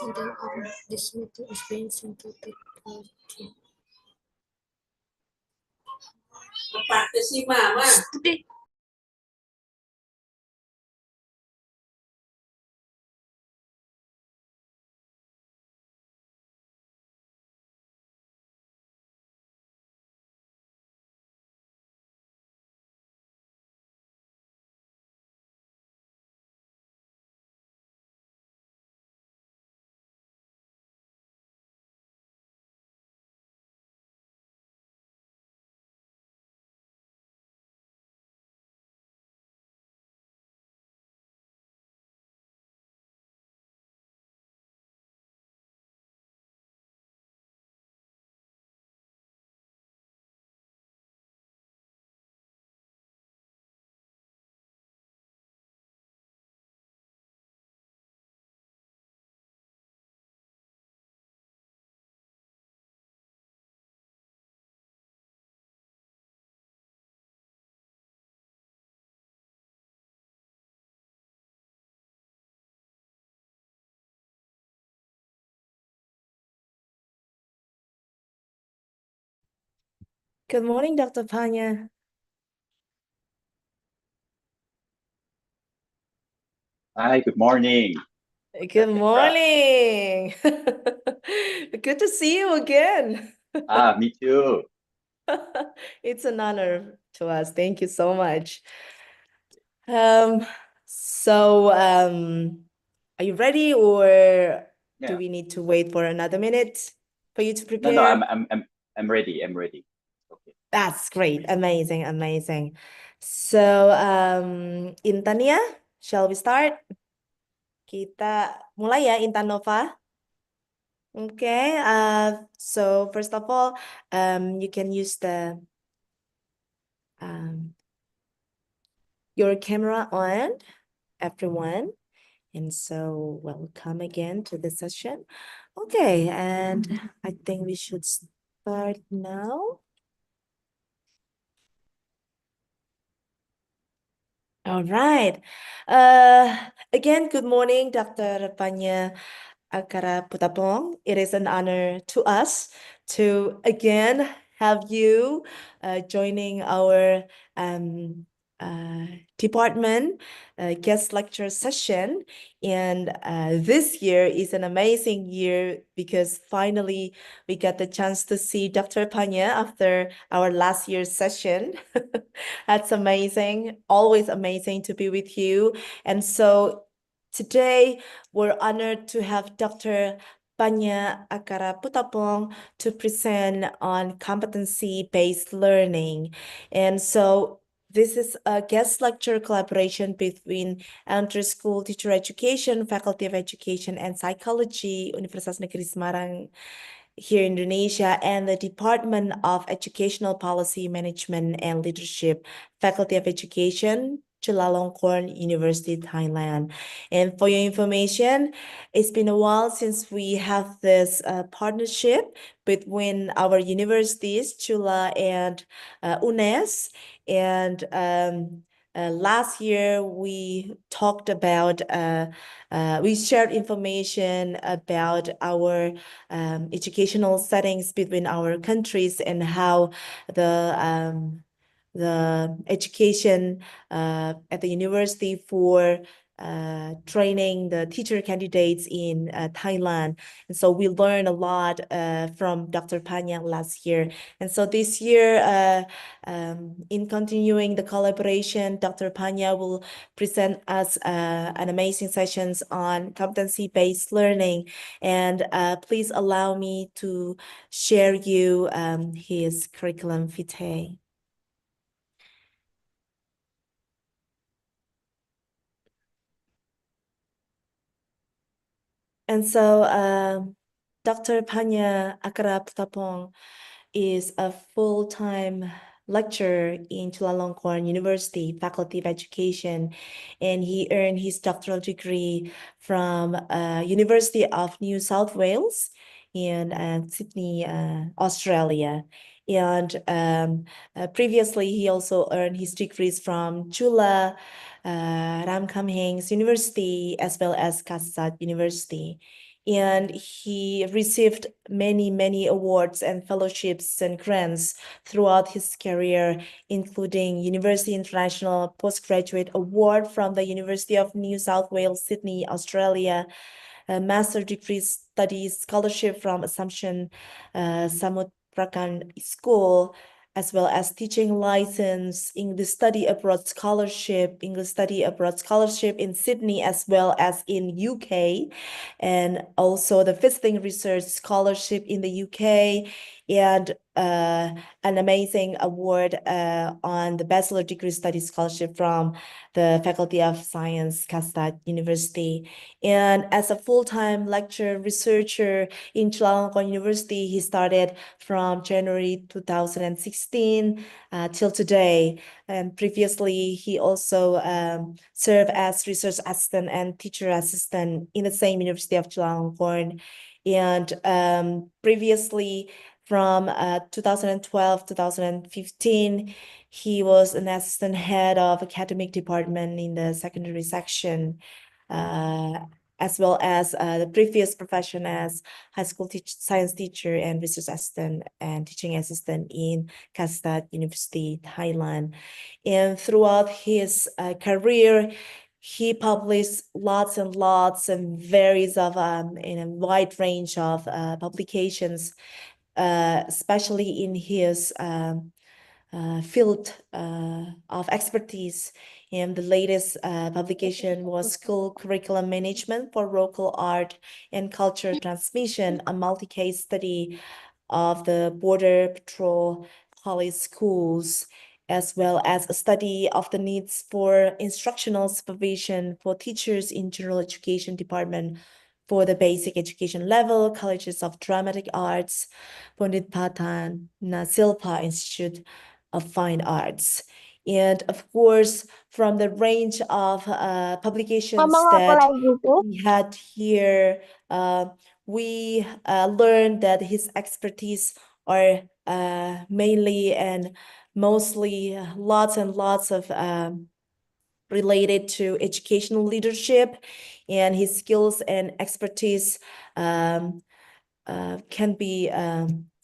And then this meeting is being sent to the today. Good morning, Dr. Panya. Hi, good morning. Good morning. Good to see you again. Me too. It's an honor to us. Thank you so much. Are you ready, or do we need to wait for another minute for you to prepare? No, I'm ready. I'm ready. Okay. That's great. Amazing, amazing. So, Intan ya, shall we start? Kita mulai ya, Intan Nova. Okay, so first of all, you can use the your camera on, everyone. And so welcome again to the session. Okay, and I think we should start now. All right. Again, good morning, Dr. Panya Akara Putapong. It is an honor to us to again have you joining our department guest lecture session. And this year is an amazing year because finally we got the chance to see Dr. Panya after our last year's session. That's amazing. Always amazing to be with you. And so today we're honored to have Dr. Panya Akara Putapong to present on competency-based learning. And so this is a guest lecture collaboration between Elementary School Teacher Education, Faculty of Education and Psychology, Universitas Negeri Semarang, here in Indonesia, and the Department of Educational Policy Management and Leadership, Faculty of Education, Chulalongkorn, University, Thailand. And for your information, it's been a while since we have this partnership between our universities, Chula and UNES. And last year we talked about, we shared information about our educational settings between our countries and how the education at the university for training the teacher candidates in Thailand. And so we learned a lot from Dr. Panya last year. And so this year, in continuing the collaboration, Dr. Panya will present us an amazing sessions on competency-based learning. And please allow me to share you his curriculum vitae. And so Dr. Panya Akara Putapong is a full-time lecturer in Chulalongkorn University, Faculty of Education, and he earned his doctoral degree from University of New South Wales in Sydney, Australia. And previously, he also earned his degrees from Chula, Ramkhamhaeng's University, as well as Kasat University. and he received many awards and fellowships and grants throughout his career, including University International Postgraduate Award from the University of New South Wales, Sydney, Australia, a Master Degree Studies Scholarship from Assumption Samut Prakan School, as well as teaching license, English Study Abroad Scholarship in Sydney, as well as in UK, and also the Visiting Research Scholarship in the UK, and an amazing award on the Bachelor Degree Study Scholarship from the Faculty of Science, Kasta University. And as a full-time lecturer researcher in Chulalongkorn University, he started from January 2016 till today. And previously, he also served as research assistant and teacher assistant in the same University of Chulalongkorn. And previously, from 2012 2015, he was an assistant head of academic department in the secondary section, as well as the previous profession as high school science teacher and research assistant and teaching assistant in Kasta University, Thailand. And throughout his career, he published lots and lots and varies of in a wide range of publications, especially in his field of expertise. And the latest publication was School Curriculum Management for Local Art and Culture Transmission, a multi-case study of the Border Patrol College schools, as well as a study of the needs for instructional supervision for teachers in general education department for the basic education level, colleges of dramatic arts, Pondit Patan Nasilpa Institute of Fine Arts. And of course, from the range of publications Ngomong apa that lagi tuh? we had here, we learned that his expertise are mainly and mostly lots and lots of related to educational leadership, and his skills and expertise can be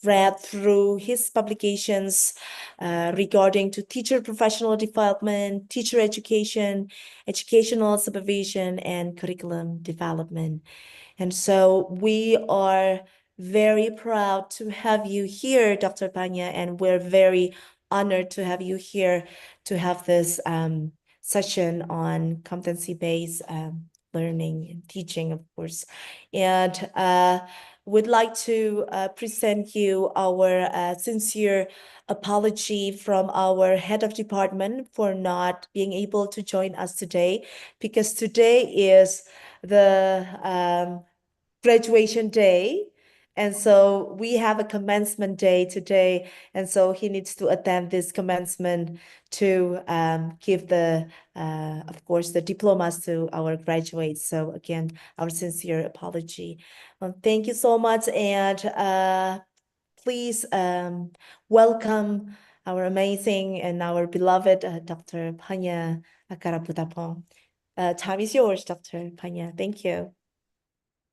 read through his publications regarding to teacher professional development, teacher education, educational supervision, and curriculum development. And so we are very proud to have you here, Dr. Panya, and we're very honored to have you here to have this session on competency-based learning and teaching, of course. And would like to present you our sincere apology from our head of department for not being able to join us today, because today is the graduation day. And so we have a commencement day today. And so he needs to attend this commencement to give the, of course, the diplomas to our graduates. So again, our sincere apology. Thank you so much. And please welcome our amazing and our beloved Dr. Panya Akaraputapong. Time is yours, Dr. Panya. Thank you.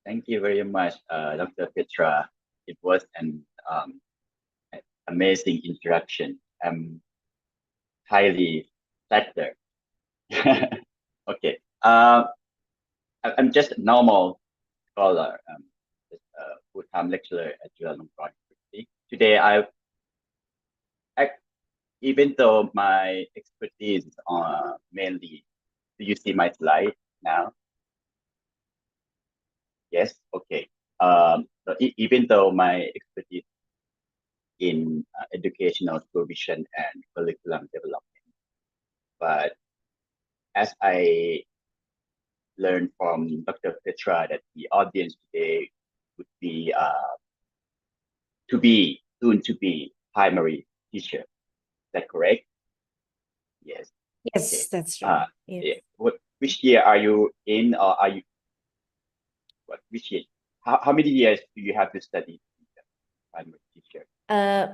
Thank you very much, Dr. Petra. It was an amazing introduction. I'm highly flattered. Okay. I'm just a normal scholar, just a full-time lecturer at Chulalongkorn University. Today, even though my expertise is mainly, do you see my slide now? Yes, okay. Even though my expertise in educational supervision and curriculum development, but as I learned from Dr. Petra that the audience today would be soon to be primary teacher. Is that correct? Yes. Yes, Okay. that's right. Yeah. Which year are you in, or are you? Which year? How many years do you have to study primary teacher?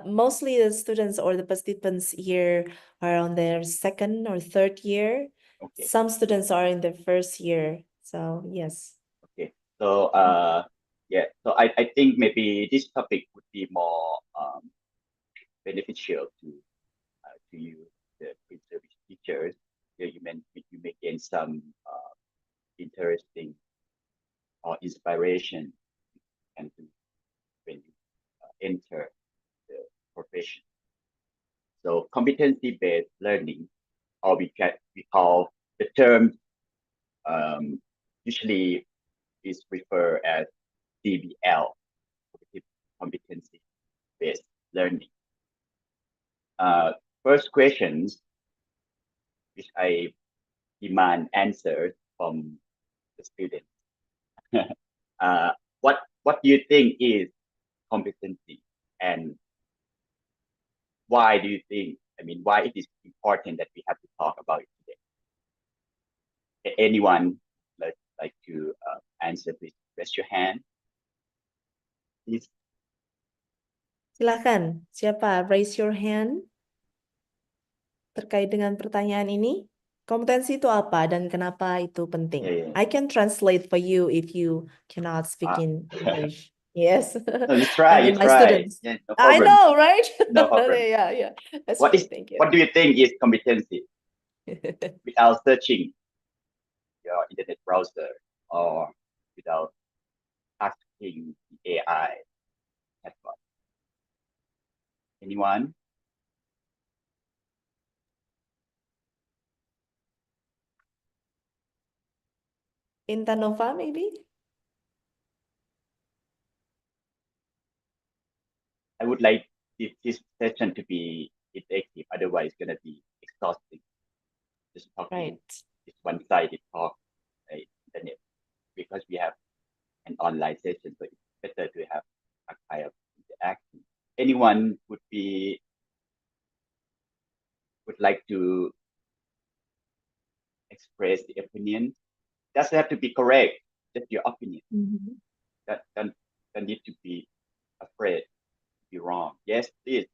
Mostly the students or the participants here are on their second or third year. Okay. Some students are in their first year. So yes. Okay. So Yeah, so I think maybe this topic would be more beneficial to you, the pre-service teachers. You may gain some interesting or inspiration and when you enter the profession. So competency-based learning, or we call the term usually is referred as CBL, competency-based learning. First questions, which I demand answers from the students. What do you think is competency, and why do you think? I mean, why it is important that we have to talk about it today? Anyone like to answer? Please raise your hand. Please. Silakan, siapa? Raise your hand. Terkait dengan pertanyaan ini, kompetensi itu apa dan kenapa itu penting? Yeah. I can translate for you if you cannot speak in English. Yes. No, you try. My students. Yeah, no I problem. know, right? No problem. Yeah. That's What great. is? Thank you. What do you think is competency? Without searching your internet browser or without asking the AI chatbot. Anyone? Intanova, maybe? I would like this session to be effective. Otherwise, it's gonna be exhausting. Just talking Right. this one-sided talk, internet, because we have an online session, so it's better to have a kind of interaction. Anyone would like to express the opinion? Doesn't have to be correct. Just your opinion. Mhm. That don't need to be afraid to be wrong. Yes, please.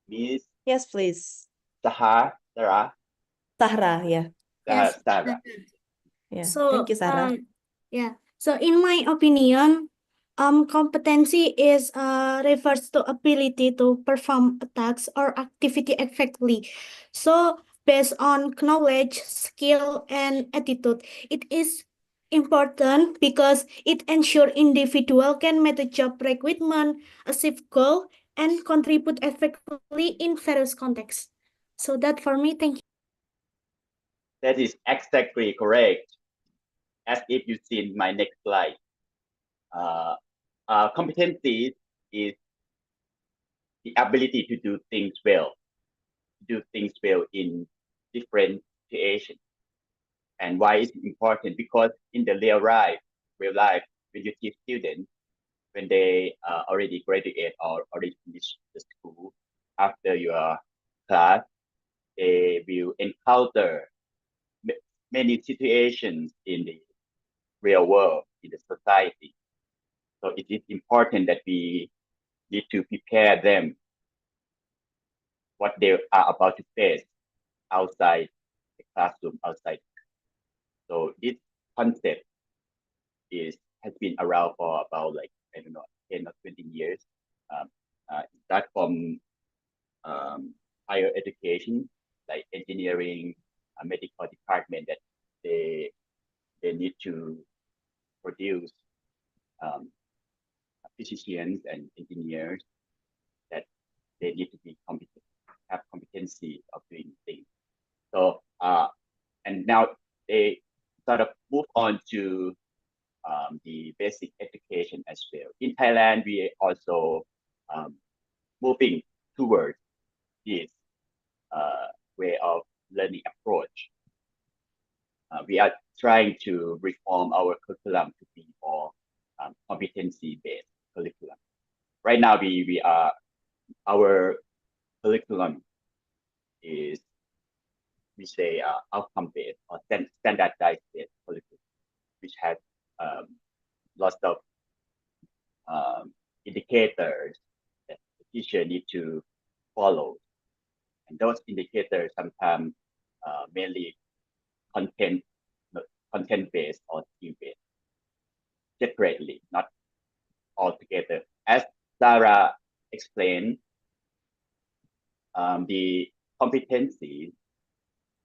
Miss Yes, please. Sarah. Sahra, yeah. Yes. Sarah. Yeah. So, Thank you, Sarah. yeah. So in my opinion, competency is refers to ability to perform a task or activity effectively. So based on knowledge, skill, and attitude, it is important because it ensures individual can make the job requirement, achieve goal, and contribute effectively in various contexts. So that for me, thank you. That is exactly correct. As if you seen my next slide. Competency is the ability to do things well, in different situations. And why is it important? Because in the real life, when you teach students, when they already graduate or already finish the school, after your class, they will encounter many situations in the real world, in the society. So it is important that we need to prepare them what they are about to face outside the classroom, outside. So this concept has been around for about, like, I don't know, 10 or 20 years. Start from higher education, like engineering, medical department, that they need to produce physicians and engineers, that they need to be competent, have competency of doing things. So and now they sort of move on to the basic education as well. In Thailand, we also moving towards this way of learning approach. We are trying to reform our curriculum to be more competency-based curriculum. Right now, our curriculum is, we say, outcome-based or standardized-based curriculum, which has lots of indicators that the teacher need to follow. And those indicators sometimes mainly content-based or skill-based. separately, not all together. As Sarah explained, the competency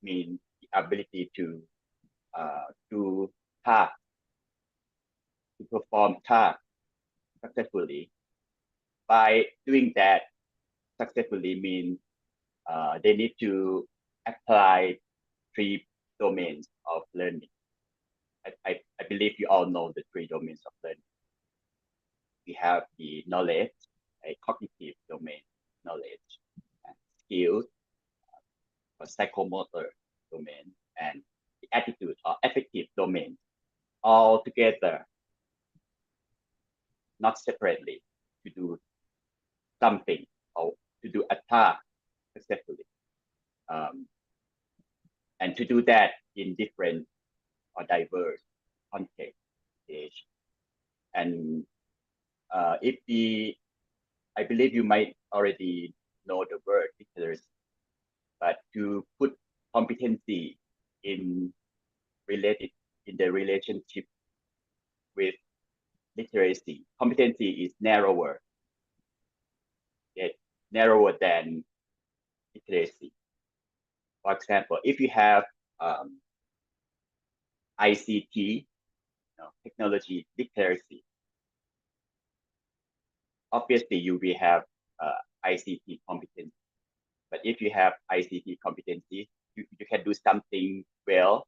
means the ability to do tasks, to perform tasks successfully. By doing that successfully means they need to apply 3 domains of learning. I believe you all know the 3 domains of learning. We have the knowledge, a cognitive domain knowledge, and skills, or psychomotor domain, and the attitude or affective domain, all together, not separately, to do something or to do a task successfully. And to do that in different or diverse contexts. And I believe you might already know the word literacy, but to put competency in the relationship with literacy, competency is narrower, yet narrower than literacy. For example, if you have ICT, technology literacy, obviously you will have ICT competency. But if you have ICT competency, you can do something well.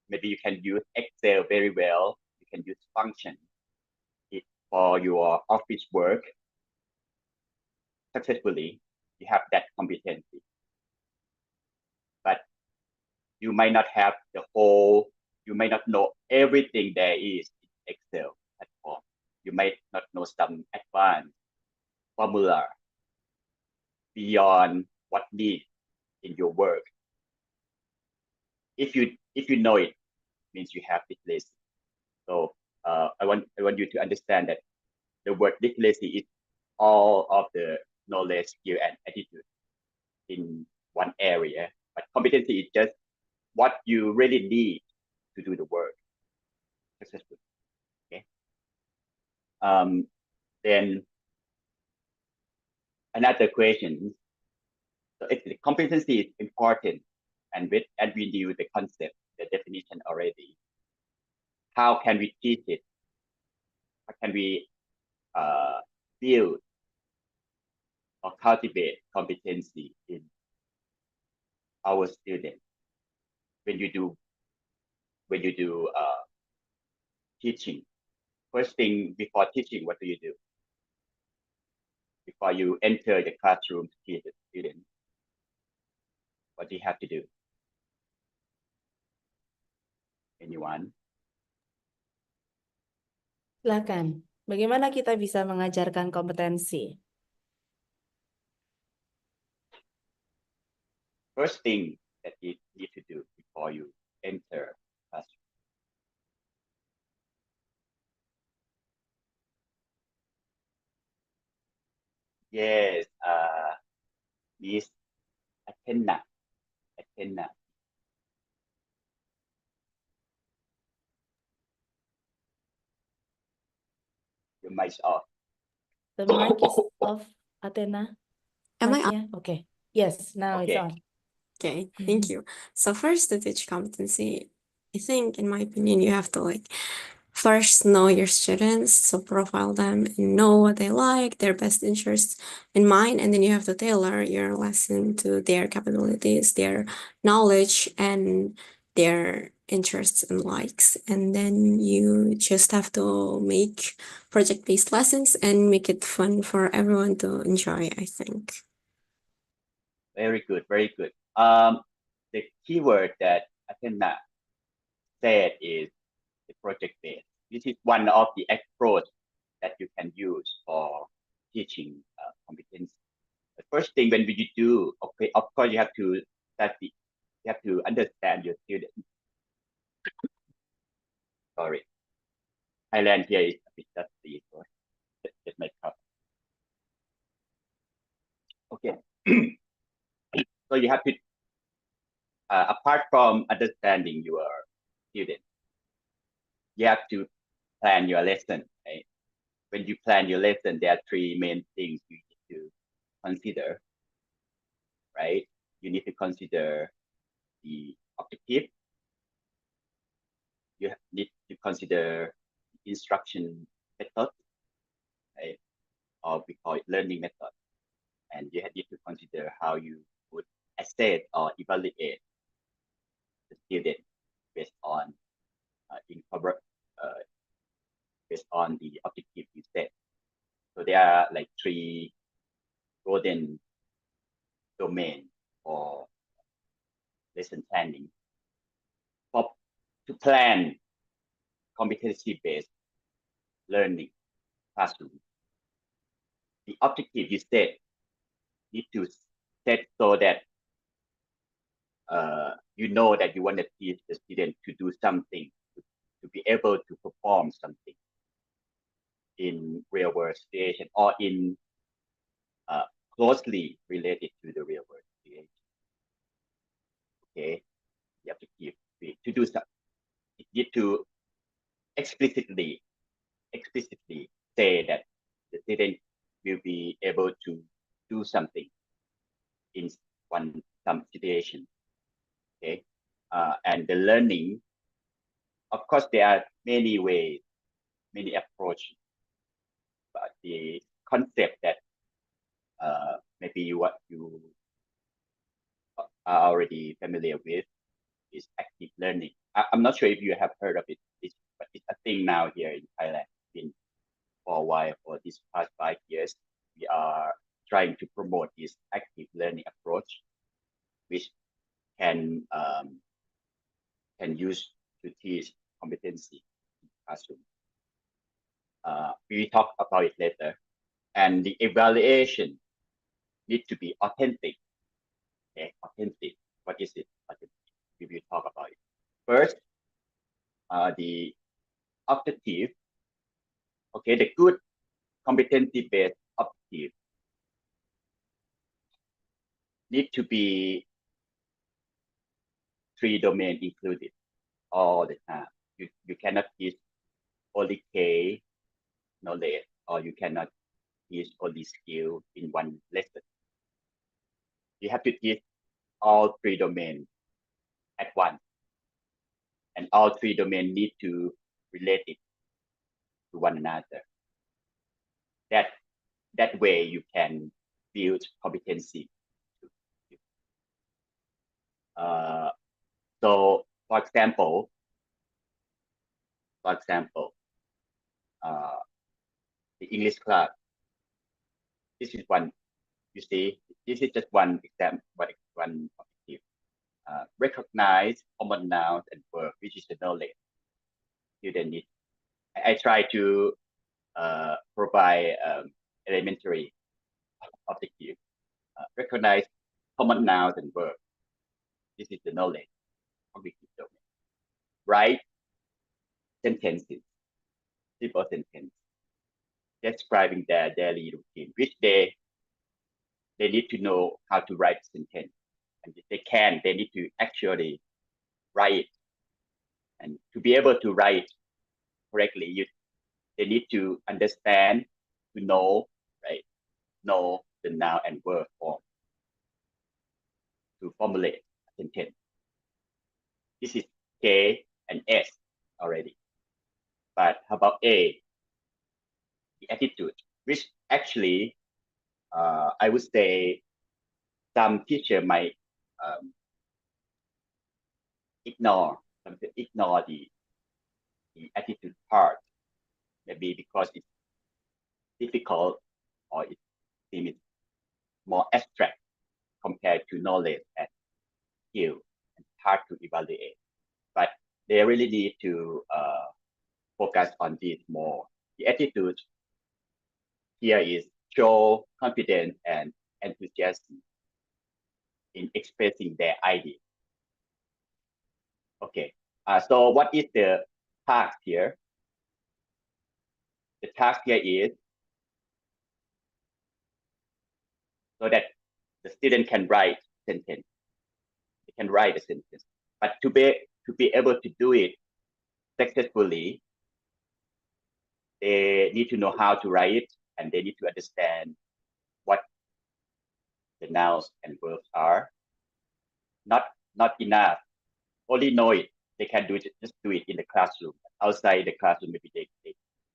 Maybe you can use Excel very well. You can use function for your office work successfully. You have that competency. But you might not have you might not know everything there is in Excel platform. You might not know some advanced formula beyond what needs in your work. If you know it, means you have literacy. So I want you to understand that the word literacy is all of the knowledge, skill, and attitude in one area. But competency is just what you really need to do the work successfully. Okay. Then another question. So if the competency is important, and we knew the concept, the definition already, how can we teach it? How can we build or cultivate competency in our students when you do teaching? First thing before teaching, what do you do? Before you enter the classroom to teach the students, what do you have to do? Anyone? Silakan. Bagaimana kita bisa mengajarkan kompetensi? First thing that you need to do before you enter classroom. Yes, Miss Athena. Your mic's off. The mic is off, Athena. Am I Not yet? Okay. Yes, now it's Okay. on. Okay, thank you. So first, to teach competency, I think, in my opinion, you have to first know your students, so profile them and know what they like, their best interests in mind, and then you have to tailor your lesson to their capabilities, their knowledge, and their interests and likes. And then you just have to make project-based lessons and make it fun for everyone to enjoy, I think. Very good, very good. The keyword that Athena said is the project based. This is one of the approach that you can use for teaching competency. The first thing when you do, okay, of course you have to study, you have to understand your students. Sorry, Thailand here is a bit dusty, so just make up. Okay, so you have to, apart from understanding your students, you have to plan your lesson, right? When you plan your lesson, there are three main things you need to consider, right? You need to consider the objective. You need to consider the instruction method, right? Or we call it learning method. And you need to consider how you would assess or evaluate the student based on based on the objective you set. So there are like three golden domains for lesson planning. To plan competency-based learning classroom, the objective you set need to set so that you know that you want to teach the student to do something, to be able to perform something in real world situation or in closely related to the real world situation. Okay, the objective to do something. You need to explicitly say that the student will be able to do something in some situation. Okay, and the learning, of course, there are many ways, many approaches, but the concept that maybe you are already familiar with is active learning. I'm not sure if you have heard of it, but it's a thing now here in Thailand. Been for a while, for these past 5 years, we are trying to promote this active learning approach, which can use to teach competency in classroom. We will talk about it later. And the evaluation needs to be authentic. Okay, authentic. What is it? Authentic. We will talk about it. First, the objective. Okay, the good competency-based objective need to be 3 domains included all the time. You cannot teach only K knowledge, or you cannot teach only skill in one lesson. You have to teach all 3 domains at once, and all 3 domains need to relate it to one another. That way you can build competency. So for example, the English class. This is one. You see, this is just one example, one objective. Recognize common nouns and verbs, which is the knowledge student need. I try to provide elementary objective. Recognize common nouns and verbs. This is the knowledge cognitive domain. Write sentences, simple sentence, describing their daily routine, which they need to know how to write sentence. And if they can, they need to actually write. And to be able to write correctly, they need to understand, to know, right? Know the noun and verb form to formulate a sentence. This is K and S already. But how about A? The attitude, which actually I would say some teacher might ignore the attitude part, maybe because it's difficult or it seems more abstract compared to knowledge and skill and hard to evaluate. But they really need to focus on this more. The attitude here is show confidence and enthusiasm in expressing their idea. Okay, so what is the task here? The task here is so that the student can write sentence. They can write a sentence, but to be able to do it successfully, they need to know how to write it, and they need to understand what the nouns and verbs are. Not enough. Only know it. They can do it. Just do it in the classroom. Outside the classroom, maybe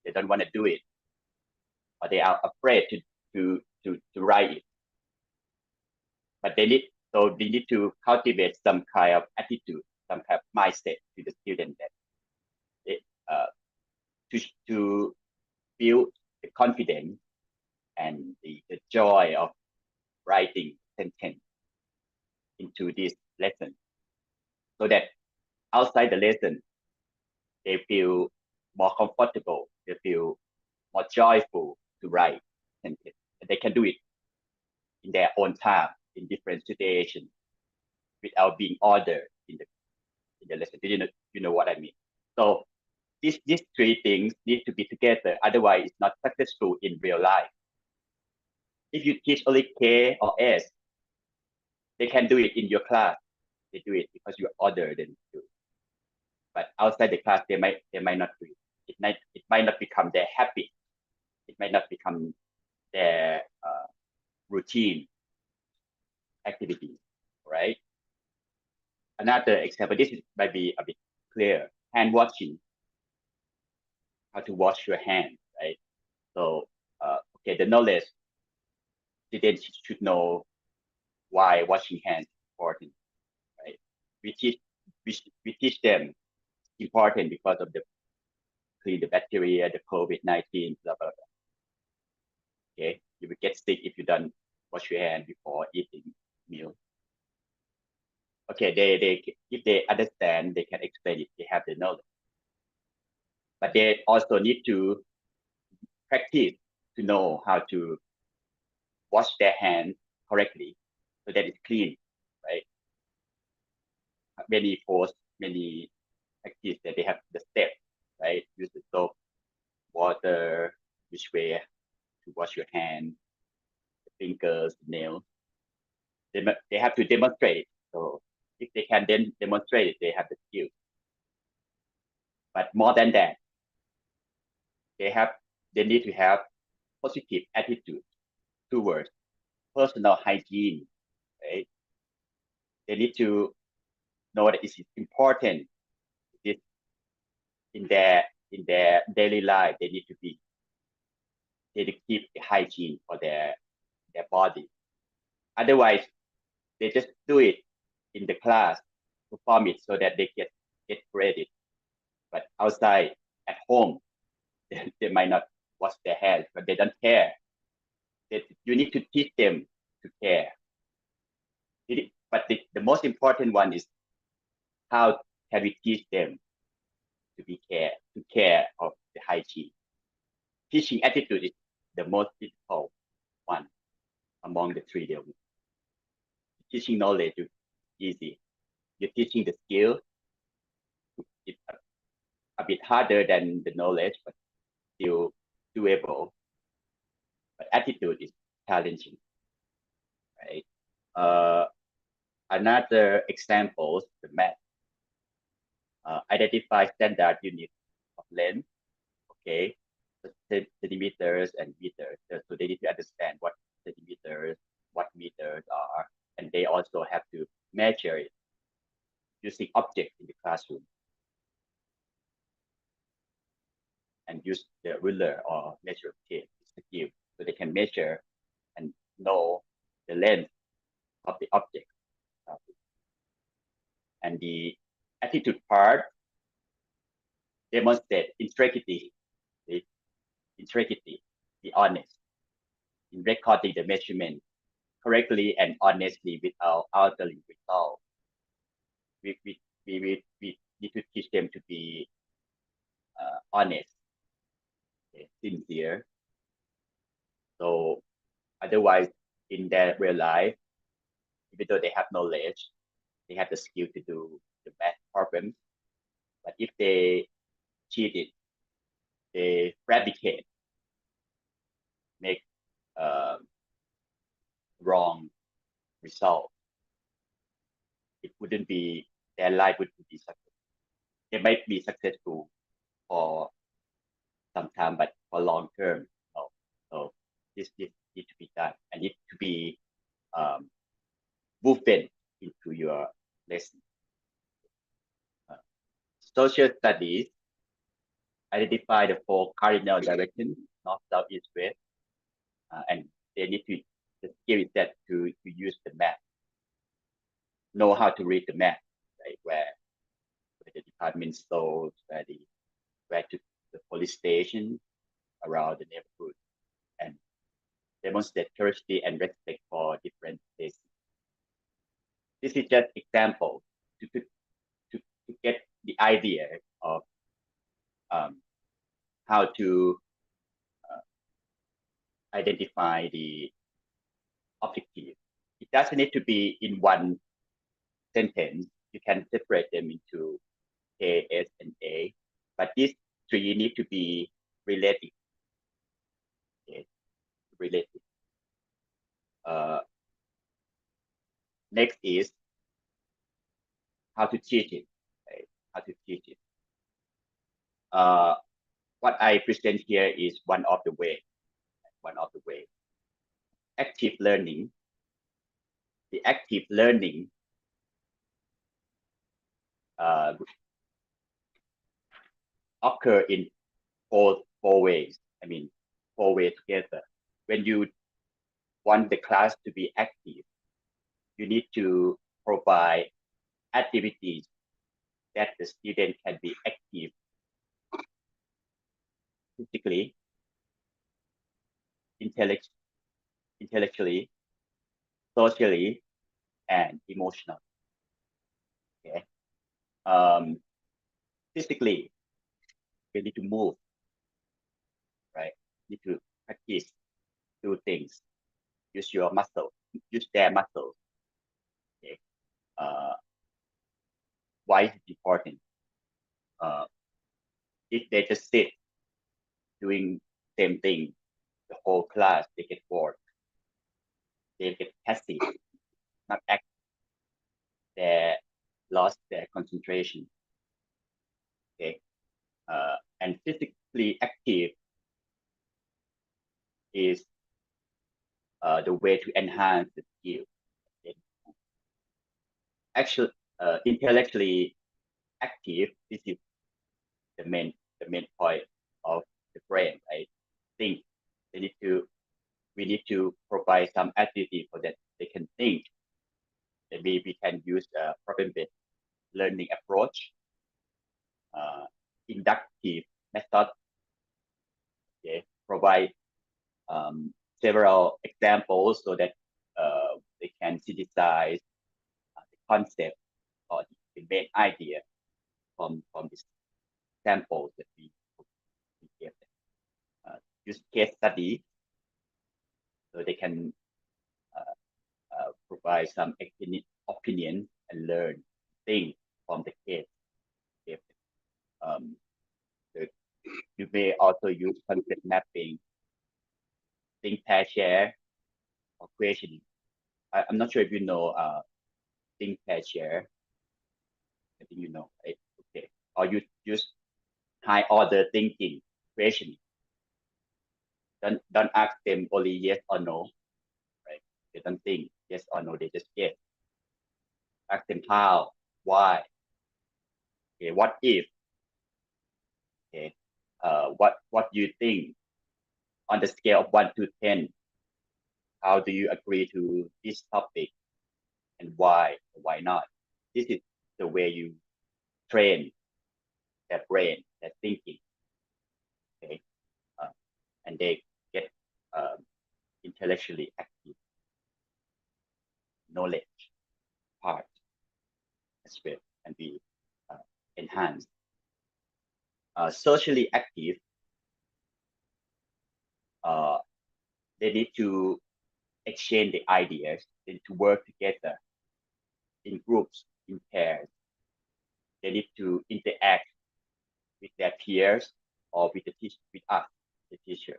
they don't want to do it, or they are afraid to write it. But they need to cultivate some kind of attitude, some kind of mindset to the student that they, to build the confidence and the joy of writing sentence into this lesson, so that outside the lesson they feel more comfortable, they feel more joyful to write sentence, and they can do it in their own time in different situations without being ordered in the lesson. You know what I mean? So these three things need to be together, otherwise it's not successful in real life. If you teach only K or S, they can do it in your class. They do it because you order them to do it. But outside the class, they might not do it. It might not become their habit. It might not become their routine activities, right? Another example, this might be a bit clear, hand washing, how to wash your hands, right? So, okay, the knowledge, students should know why washing hands is important, right? We teach them important because of the clean the bacteria, the COVID-19, blah, blah, blah. Okay, you will get sick if you don't wash your hand before eating meal. Okay, if they understand, they can explain it, they have the knowledge. But they also need to practice to know how to wash their hands correctly so that it's clean, right? Many posts, many practice that they have the steps, right? Use the soap, water, which way to wash your hand, the fingers, the nails. They have to demonstrate. So if they can then demonstrate it, they have the skill. But more than that, they need to have positive attitude towards personal hygiene, right? They need to know that it is important. This in their daily life, they need to keep the hygiene for their body. Otherwise, they just do it in the class, perform it so that they get credit. But outside, at home, they might not wash their hands, but they don't care. You need to teach them to care. But the most important one is how can we teach them to care of the hygiene. Teaching attitude is the most difficult one among the three. Teaching knowledge is easy. You're teaching the skill. It's a bit harder than the knowledge, but still doable. But attitude is challenging, right? Another example, the math. Identify standard unit of length, okay? Centimeters and meters. So they need to understand what centimeters, what meters are, and they also have to measure it using objects in the classroom and use the ruler or measure tape, so they can measure and know the length of the object. And the attitude part demonstrate integrity, be honest in recording the measurement correctly and honestly without altering result. We need to teach them to be honest, sincere. So otherwise, in their real life, even though they have knowledge, they have the skill to do the math problems. But if they cheat it, they fabricate, make wrong result, it wouldn't be, their life wouldn't be successful. They might be successful for some time, but for long term. So this need to be done and need to be woven into your lesson. Social studies identify the four cardinal directions: north, south, east, west, and they need to, the skill is that to use the map, know how to read the map, right? Where the department stores, where to the police station around the neighborhood, and demonstrate curiosity and respect for different places. This is just example to get the idea of how to identify the objective. It doesn't need to be in one sentence. You can separate them into K, S, and A, but these three need to be related. Okay? Related. Next is how to teach it. Right? How to teach it. What I present here is one of the way. One of the way. Active learning. The active learning occur in four ways. I mean, four ways together. When you want the class to be active, you need to provide activities that the student can be active physically, intellectually, socially, and emotionally. Okay. Physically, you need to move, right? You need to practice, do things, use your muscle, use their muscles. Okay. Why is it important? If they just sit doing same thing the whole class, they get bored. They get passive, not active. They lost their concentration. Okay, and physically active is the way to enhance the skill. Okay. Actually, intellectually active. This is the main point of the brain, right? Think. We need to provide some activity for that they can think. Maybe we can use a problem-based learning approach, inductive method. Okay, provide several examples so that they can synthesize the concept or the main idea from this samples that we give them. Use case study so they can provide some opinion and learn things from the case. You may also use concept mapping, think, pair, share, or questioning. I'm not sure if you know think, pair, share. I think you know, right? Okay. Or you use high order thinking, questioning. Don't ask them only yes or no, right? They don't think yes or no, they just guess. Ask them how, why, okay, what if, okay, what do you think on the scale of 1 to 10? How do you agree to this topic, and why not? This is the way you train their brain, their thinking, okay, and they get intellectually active, knowledge part as well can be enhanced. Socially active, they need to exchange the ideas, they need to work together in groups, in pairs. They need to interact with their peers or with with us, the teacher.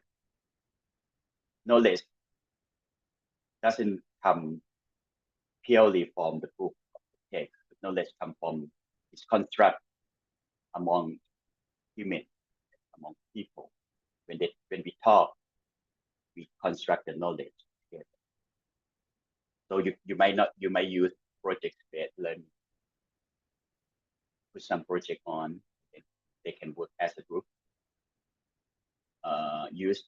Knowledge doesn't come purely from the book of the text. Knowledge comes from its construct among humans, among people. When construct the knowledge together. So you might use project-based learning. Put some project on, they can work as a group. Use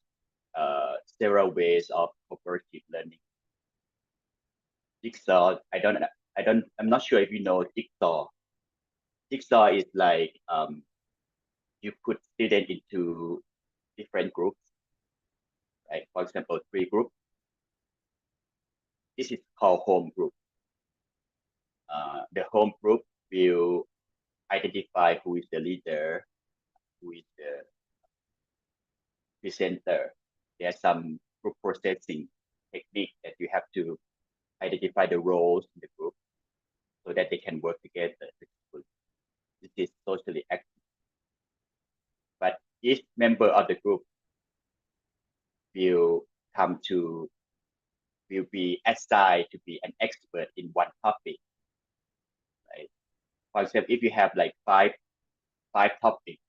several ways of cooperative learning. Jigsaw, I'm not sure if you know jigsaw. Jigsaw is like you put students into different groups, right? For example, 3 groups. This is called home group. The home group will identify who is the leader, who is the presenter. There's some group processing technique that you have to identify the roles in the group so that they can work together successfully. This is socially active. But each member of the group will be assigned to be an expert in one topic. Right? For example, if you have like five topics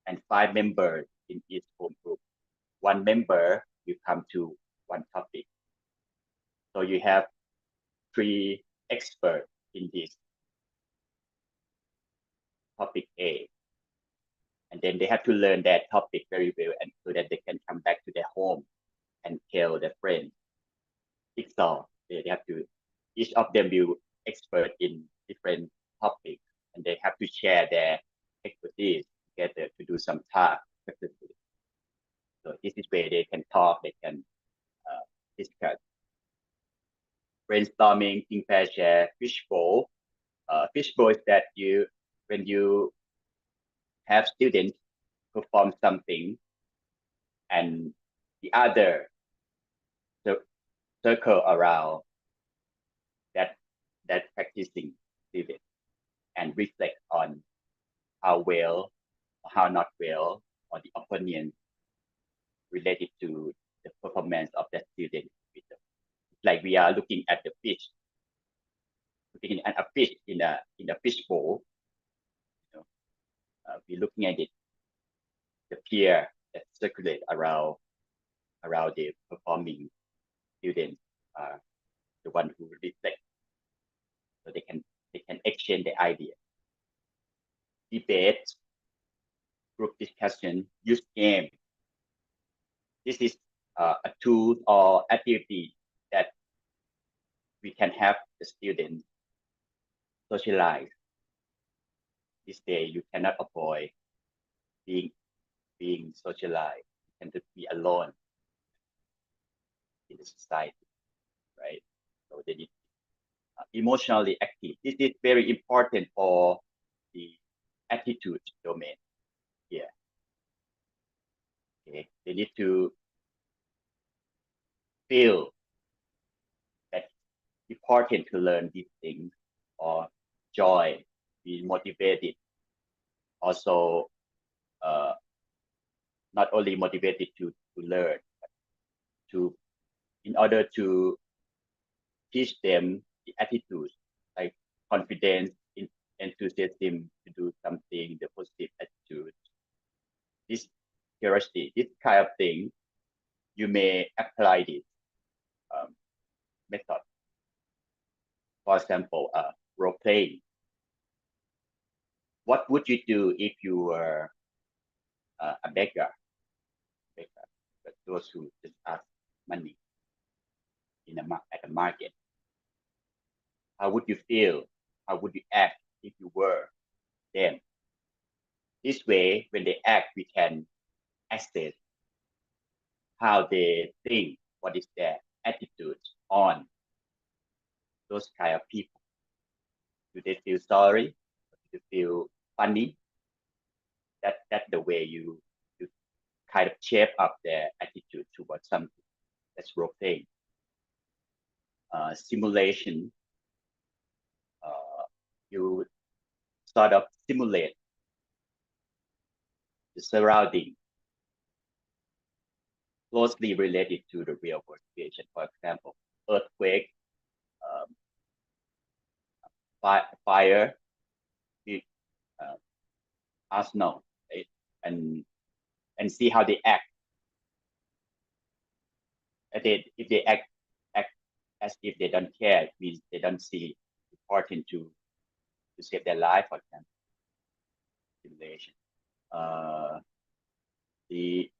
and 5 members in each home group, 1 member will come to one topic. So you have 3 experts in this topic A. And then they have to learn that topic very well, and so that they can come back to their home and tell their friends. Jigsaw, they have to, each of them will expert in different topics, and they have to share their expertise together to do some task successfully. So this is where they can talk, they can discuss. Brainstorming, think, pair, share, fishbowl. Fishbowl is that when you have students perform something and the other circle around that practicing student and reflect on how well or how not well, or the opinion related to the performance of that student. Like we are looking at the fish, looking at a fish in a fish bowl. We're looking at it, the peer that circulate around the performing students, the one who reflect, so they can exchange the idea. Debate, group discussion, use game. This is a tool or activity that we can have the students socialize. This day you cannot avoid being socialized. You cannot be alone in the society, right? So they need emotionally active. This is very important for the attitude domain here. Okay, they need to feel that it's important to learn these things, or joy, be motivated. Also, not only motivated to learn, but in order to teach them the attitudes like confidence, enthusiasm to do something, the positive attitude. This curiosity, this kind of thing, you may apply this method. For example, role playing. What would you do if you were a beggar? But those who just ask money at a market. How would you feel? How would you act if you were them? This way, when they act, we can assess how they think, what is their attitude on those kind of people. Do they feel sorry? Do they feel funny? That's the way you kind of shape up their attitude towards something. That's role playing. Simulation. You sort of simulate the surrounding closely related to the real world situation. For example, earthquake, fire, arsenal, right? And see how they act. if they act as if they don't care, it means they don't see important to save their life, for example, simulation. The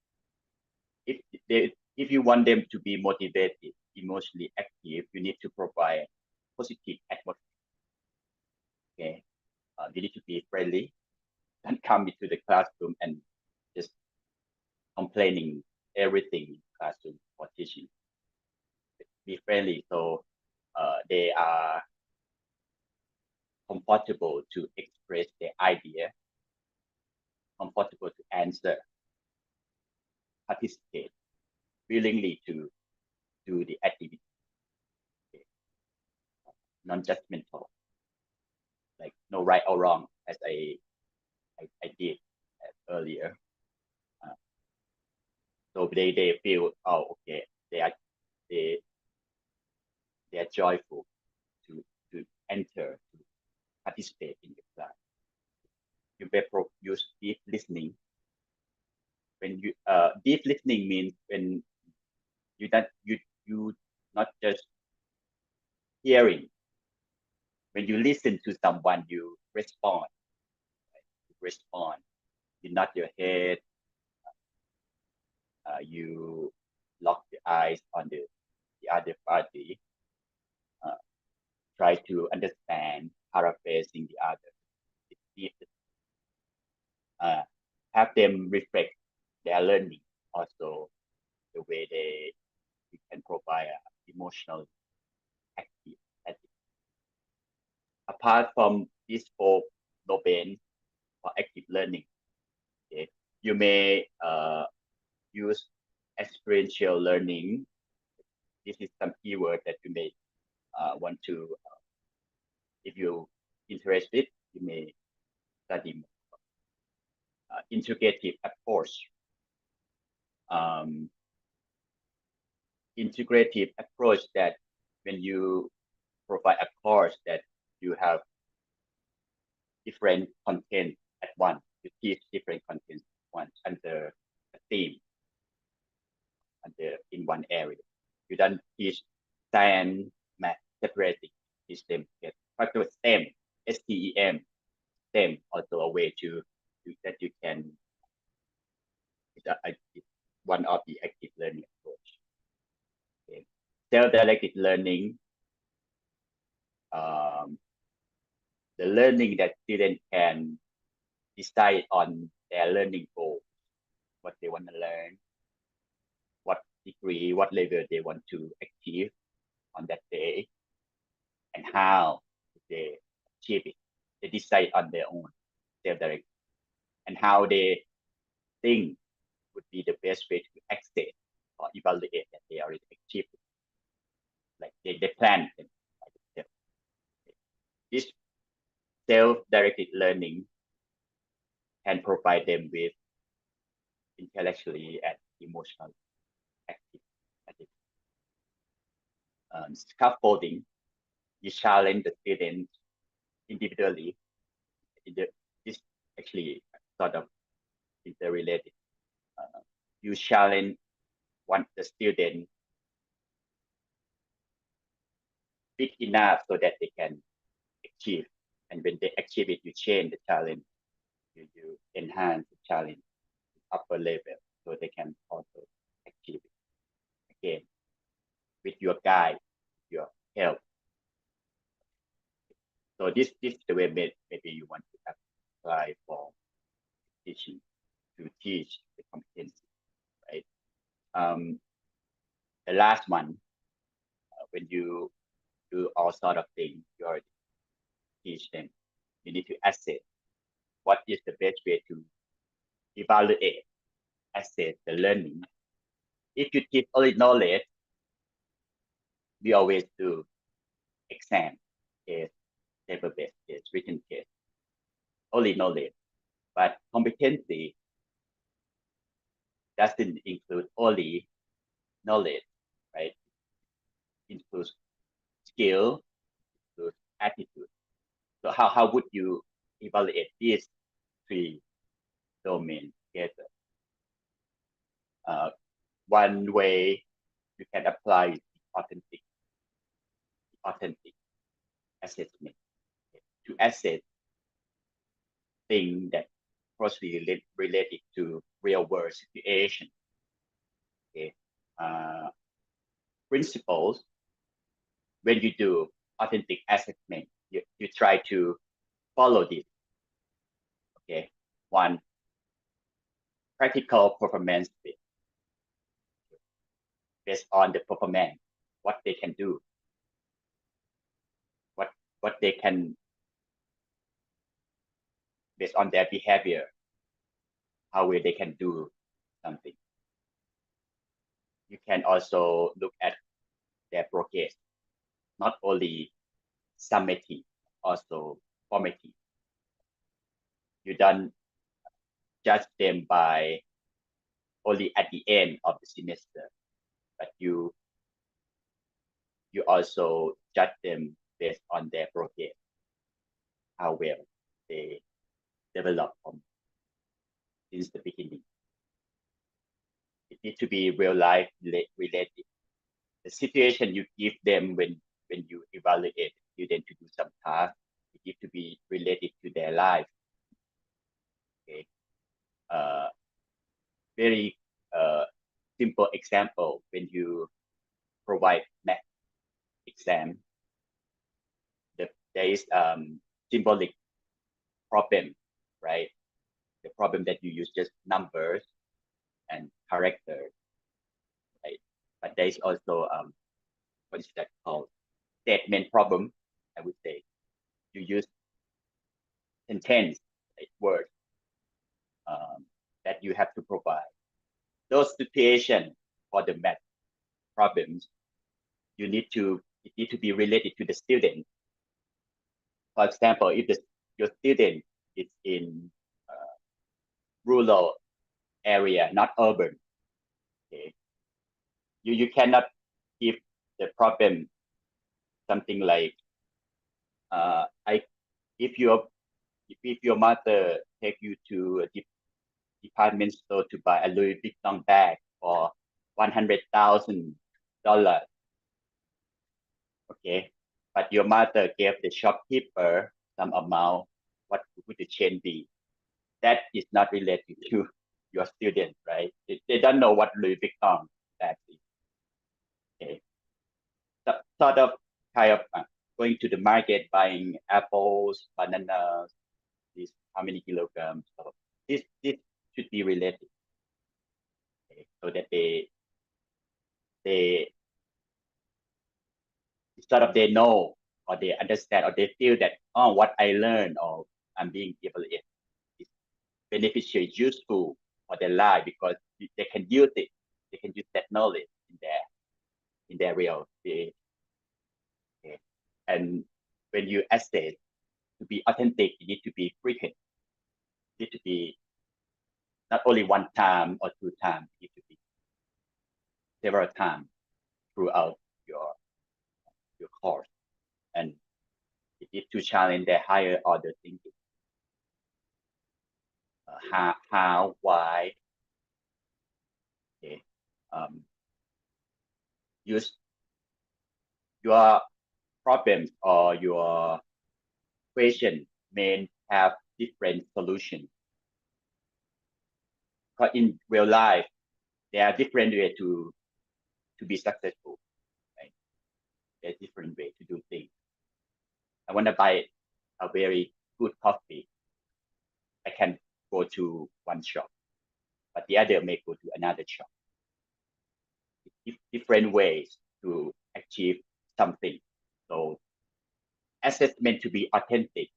if you want them to be motivated, emotionally active, you need to provide positive atmosphere. Okay, you need to be friendly. Don't come into the classroom and just complaining everything in classroom or teaching. Be friendly, so they are comfortable to express their idea, comfortable to answer, participate, willingly to do the activity, okay. Non-judgmental, like no right or wrong, as I did earlier. So they feel, oh, okay, they are joyful to enter, to participate in the class. You better use deep listening. When you deep listening means when you not just hearing. When you listen to someone, you respond. Right? You respond. You nod your head. You lock your eyes on the other party. Try to understand, paraphrasing the other. Have them reflect their learning, also the way they can provide emotional active. Apart from these four domains for active learning, okay, you may use experiential learning. This is some keyword that you may want to, if you're interested, you may study more. Integrative approach. Integrative approach that when you provide a course that you have different content at once, you teach different content at once under a theme, in one area. You don't teach science, math separately, teach them together. But the STEM, STEM, STEM also a way to that you can. It's one of the active learning approach. Okay. Self-directed learning, the learning that students can decide on their learning goals, what they want to learn, what degree, what level they want to achieve on that day, and how they achieve it. They decide on their own, self-directed, and how they think would be the best way to access or evaluate that they already achieved it. Like they plan them by themselves. This self-directed learning can provide them with intellectually and emotionally active. Scaffolding, you challenge the students individually. This actually sort of interrelated. You challenge the student big enough so that they can achieve. And when they achieve it, you change the challenge. You enhance the challenge to upper level so they can also achieve it. Again, with your guide, your help. So this is the way maybe you want to apply for teaching, to teach the competency, right? The last one, when you do all sort of things, you already teach them. You need to assess what is the best way to evaluate, assess the learning. If you teach only knowledge, we always do exam, test, paper-based test, written test, only knowledge. But competency doesn't include only knowledge, right? It includes skill, includes attitude. So how would you evaluate these three domains together? One way you can apply authentic assessment to assess things that closely related to real world situation. Okay. Principles, when you do authentic assessment, you try to follow this. Okay. One, practical performance based on the performance, what they can do, what they can, based on their behavior, how well they can do something. You can also look at their progress, not only summative, also formative. You don't judge them by only at the end of the semester, but you also judge them based on their progress, how well they develop since the beginning. It needs to be real life related. The situation you give them when you evaluate students to do some task, it needs to be related to their life. Okay. Very simple example, when you provide math exam, there is symbolic problem, right? The problem that you use just numbers and characters, right? But there is also what is that called? Statement problem, I would say. You use sentence, like words that you have to provide. Those situations for the math problems, it need to be related to the student. For example, if your student is in rural area, not urban, okay, you cannot give the problem something like if your mother take you to a department store to buy a Louis Vuitton bag for $100,000, okay, but your mother gave the shopkeeper some amount, what would the change be? That is not related to your student, right? They don't know what Louis Vuitton bag is. Okay, so, sort of kind of going to the market buying apples, bananas, this how many kilograms. So this should be related, okay, so that they sort of they know or they understand or they feel that, oh, what I learned or I'm being evaluated is beneficial, useful for their life, because they can use it, they can use that knowledge in their real day. Okay. And when you assess, to be authentic, you need to be frequent. You need to be not only one time or two times, it need to be several times throughout your course. And it needs to challenge their higher order thinking. How, why, okay. Use your problems or your question may have different solutions. Because in real life, there are different ways to be successful, right? There's different ways to do things. I want to buy a very good coffee. I can go to one shop, but the other may go to another shop. Different ways to achieve something. So assessment to be authentic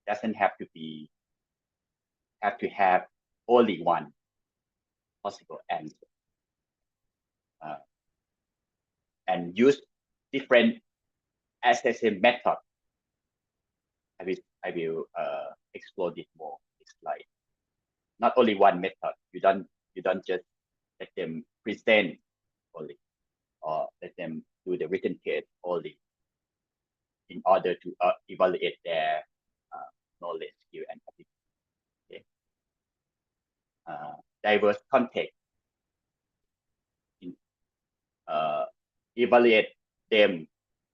doesn't have to have only one possible answer. And use different assessment methods. I will explore this more this slide. Not only one method. You don't just let them present only, or let them do the written test only, in order to evaluate their knowledge, skill, and ability. Okay. Diverse context. evaluate them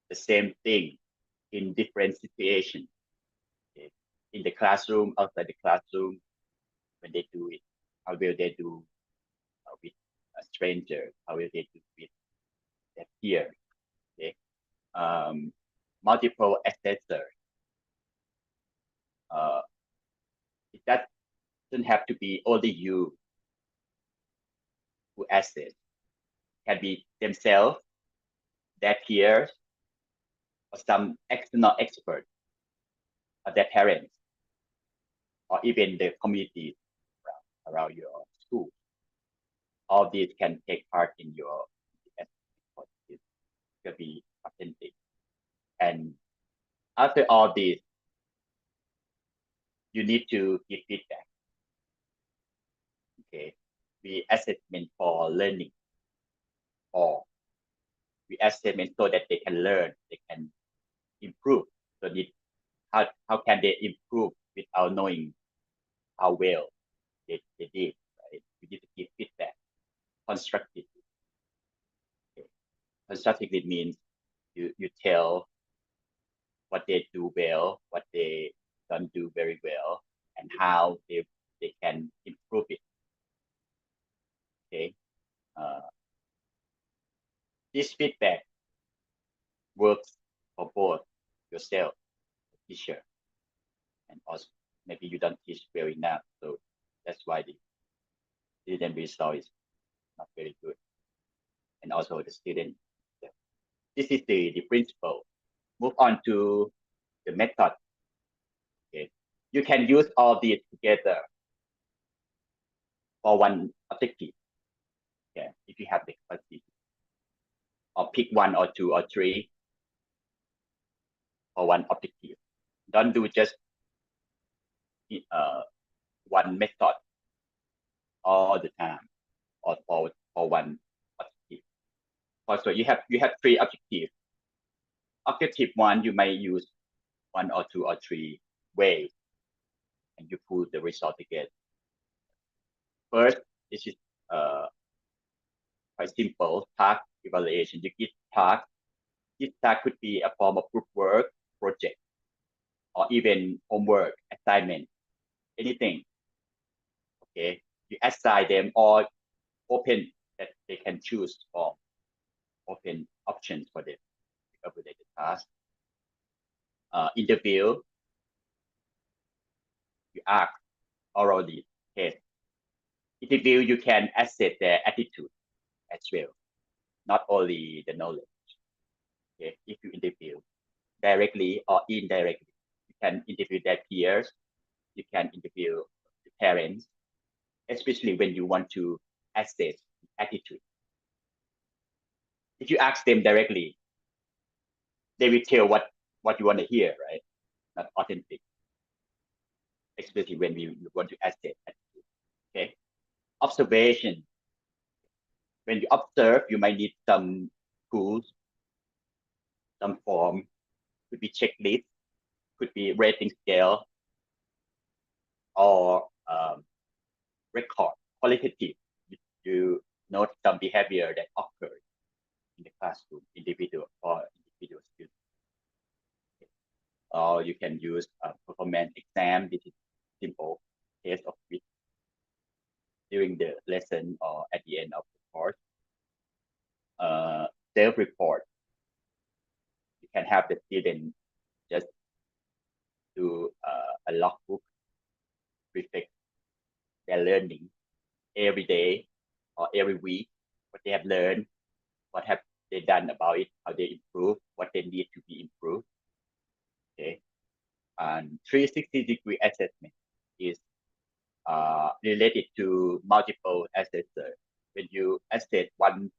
the same thing in different situations. Okay? In the classroom, outside the classroom, when they do it, how will they do with a stranger? How will they do with their peers? Okay? Multiple assessors. It doesn't have to be only you who assess. Can be themselves, their peers, or some external experts, or their parents, or even the community around your school. All these can take part in your assessment. It can be authentic. And after all this, you need to give feedback. Okay, we assessment for learning, or we assessment so that they can learn, they can improve. So how can they improve without knowing how well they did, right? We need to give feedback constructively. Okay. Constructively means you tell what they do well, what they don't do very well, and how they can improve it. Okay. This feedback works for both yourself, the teacher, and also maybe you don't teach well enough, so that's why the student result is not very good, and also the student. This is the principle. Move on to the method. Okay, you can use all these together for one objective. Yeah, if you have the capacity, or pick one or two or three for one objective. Don't do just one method all the time, or for one objective. Also, you have 3 objectives. Objective 1, you may use 1 or 2 or 3 ways, and you put the result together. First, this is quite simple task evaluation. You give task. This task could be a form of group work, project, or even homework, assignment, anything. Okay, you assign them or open that they can choose from, open options for them to evaluate the task. Interview, you ask orally, test. Interview, you can assess their attitude as well, not only the knowledge. Okay, if you interview directly or indirectly, you can interview their peers, you can interview the parents, especially when you want to assess attitude. If you ask them directly, they will tell what you want to hear, right? Not authentic, especially when you want to assess attitude. Okay, observation. When you observe, you might need some tools, some form, could be checklist, could be rating scale, or record, qualitative. You note some behavior that occurs in the classroom, individual students. Or you can use a performance exam. This is simple test of it during the lesson or at the end of the course. Self-report. You can have the student just do a logbook, reflect their learning every day or every week, what they have learned, what have they done about it, how they improve, what they need to be improved. Okay, and 360-degree assessment is related to multiple assessors. When you assess one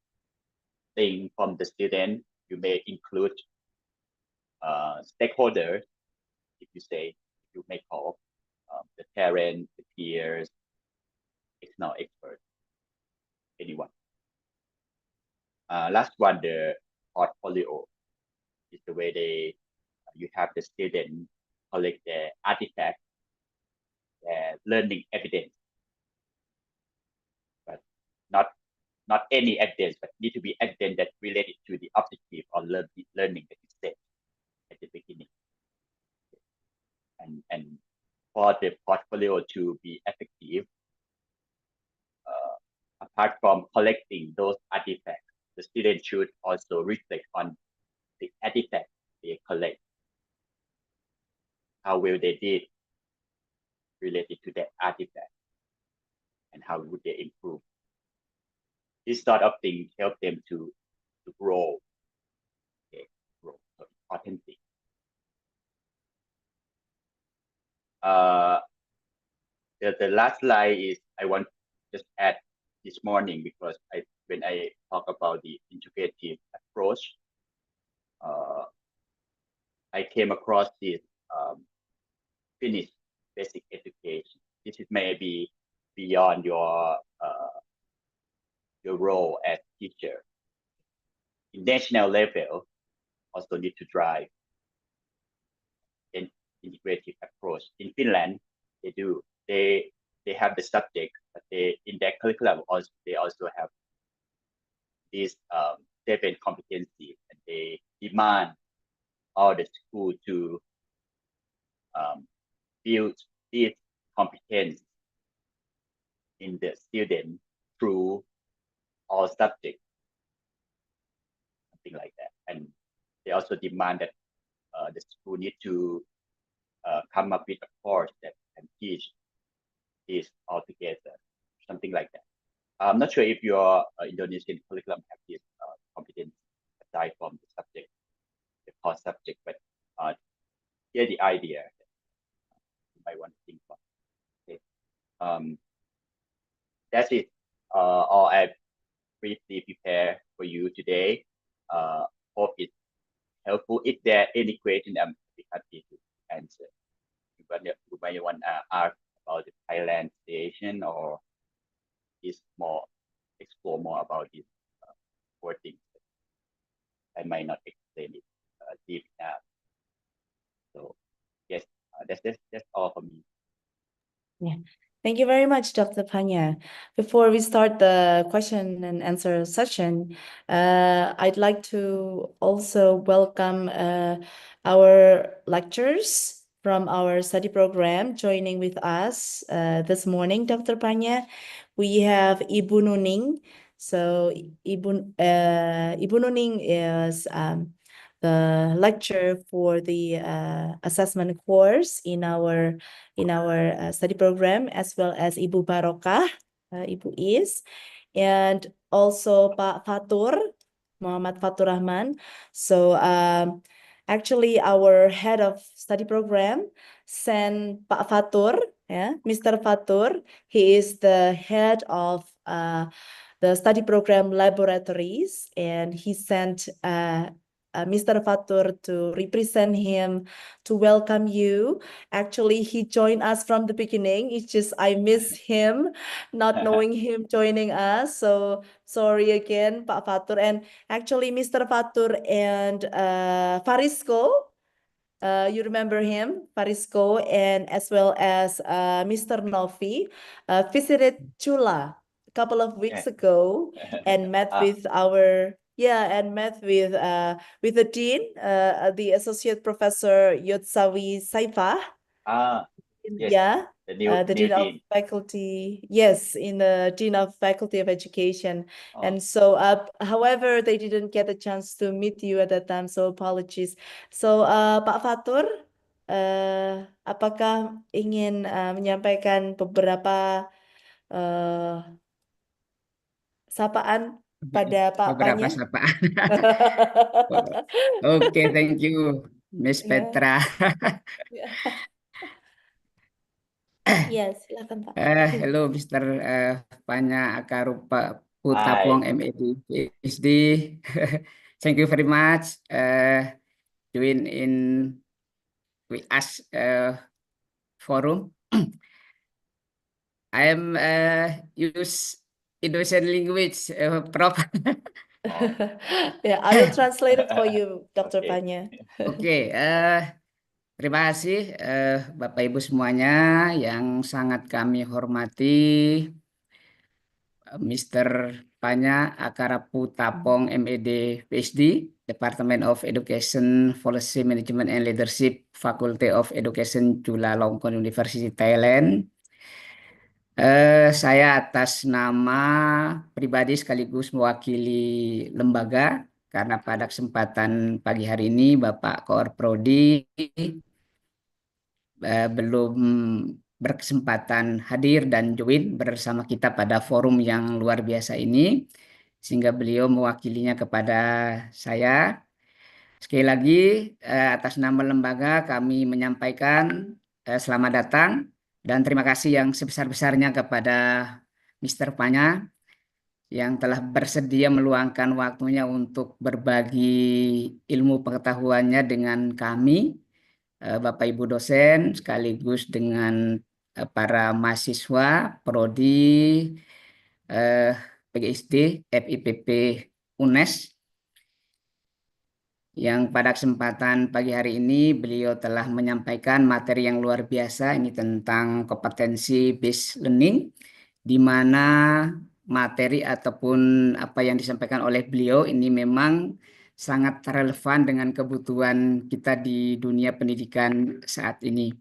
thing from the student, you may include stakeholders. If you may call the parents, the peers, external experts, anyone. Last one, the portfolio is the way you have the student collect their artifacts, their learning evidence, but not not any evidence, but need to be evidence that related to the objective or learning that you set at the beginning. And for the portfolio to be effective, apart from collecting those artifacts, the student should also reflect on the artifacts they collect. How well they did related to that artifact, and how would they improve. This sort of thing help them to grow. Okay, grow. So important thing. The last slide is I want to just add this morning, because when I talk about the integrative approach, I came across this Finnish basic education. This is maybe beyond your role as teacher. In national level, also need to drive an integrative approach. In Finland, they do. They have the subject, but in their curriculum they also have these 7 competencies, and they demand all the school to build this competence in the student through all subjects, something like that. And they also demand that the school need to come up with a course that can teach this all together, something like that. I'm not sure if your Indonesian curriculum have this competence aside from the subject, the core subject, but here the idea that you might want to think about. Okay. That's it. All I briefly prepare for you today. Hope it's helpful. If there are any question, I'm happy to answer. You might want to ask about the Thailand situation, or is more explore more about this four things. I might not explain it deep enough. So yes, that's all for me. Yeah. Thank you very much, Dr. Panya. Before we start the question and answer session, I'd like to also welcome our lecturers from our study program joining with us this morning, Dr. Panya. We have Ibu Nuning. So Ibu Nuning is the lecturer for the assessment course in our study program, as well as Ibu Barokah, Ibu Is, and also Pak Fatur, Muhammad Fatur Rahman. So actually our head of study program sent Pak Fatur, Mr. Fatur. He is the head of the study program laboratories, and he sent Mr. Fatur to represent him to welcome you. Actually, he joined us from the beginning. It's just I miss him, not knowing him joining us. So sorry again, Pak Fatur. And actually, Mr. Fatur and Farisco, you remember him, Farisco, and as well as Mr. Novi visited Chula a couple of weeks ago and met with our with the dean, the associate professor Yotsawi Saifah. Yes. The new dean of faculty, yes, in the dean of faculty of education. And so however, they didn't get a chance to meet you at that time, so apologies. So Pak Fatur, apakah ingin menyampaikan beberapa sapaan pada Pak beberapa Panya? sapaan. Oke, thank you, Miss Petra. Ya, silakan Pak. Hello, Mr. Panya Akarupa Hi. Putapuang MAD PhD. Thank you very much. Join in with us forum. I am use Indonesian language, Prof. Yeah, I will translate it for you, Dr. Panya. Oke, terima kasih Bapak Ibu semuanya yang sangat kami hormati. Mr. Panya Akarapu Tapong, MED, PhD, Department of Education, Policy Management and Leadership, Faculty of Education, Chulalongkorn University, Thailand. Saya atas nama pribadi sekaligus mewakili lembaga, karena pada kesempatan pagi hari ini Bapak Koor Prodi belum berkesempatan hadir dan join bersama kita pada forum yang luar biasa ini, sehingga beliau mewakilinya kepada saya. Sekali lagi, atas nama lembaga kami menyampaikan selamat datang dan terima kasih yang sebesar-besarnya kepada Mr. Panya yang telah bersedia meluangkan waktunya untuk berbagi ilmu pengetahuannya dengan kami, Bapak Ibu dosen, sekaligus dengan para mahasiswa, Prodi, PGSD, FIPP, UNES, yang pada kesempatan pagi hari ini beliau telah menyampaikan materi yang luar biasa ini tentang competency-based learning, di mana materi ataupun apa yang disampaikan oleh beliau ini memang sangat relevan dengan kebutuhan kita di dunia pendidikan saat ini.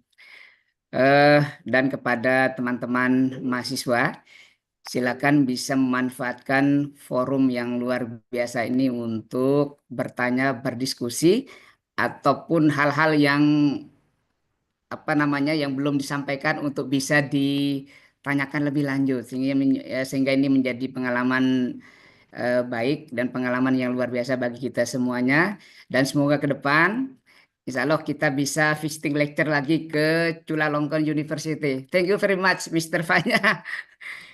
Dan kepada teman-teman mahasiswa, silakan bisa memanfaatkan forum yang luar biasa ini untuk bertanya, berdiskusi, ataupun hal-hal yang yang belum disampaikan untuk bisa ditanyakan lebih lanjut, sehingga ini menjadi pengalaman baik dan pengalaman yang luar biasa bagi kita semuanya. Dan semoga ke depan insya Allah kita bisa visiting lecture lagi ke Chulalongkorn University. Thank you very much, Mr. Fanya.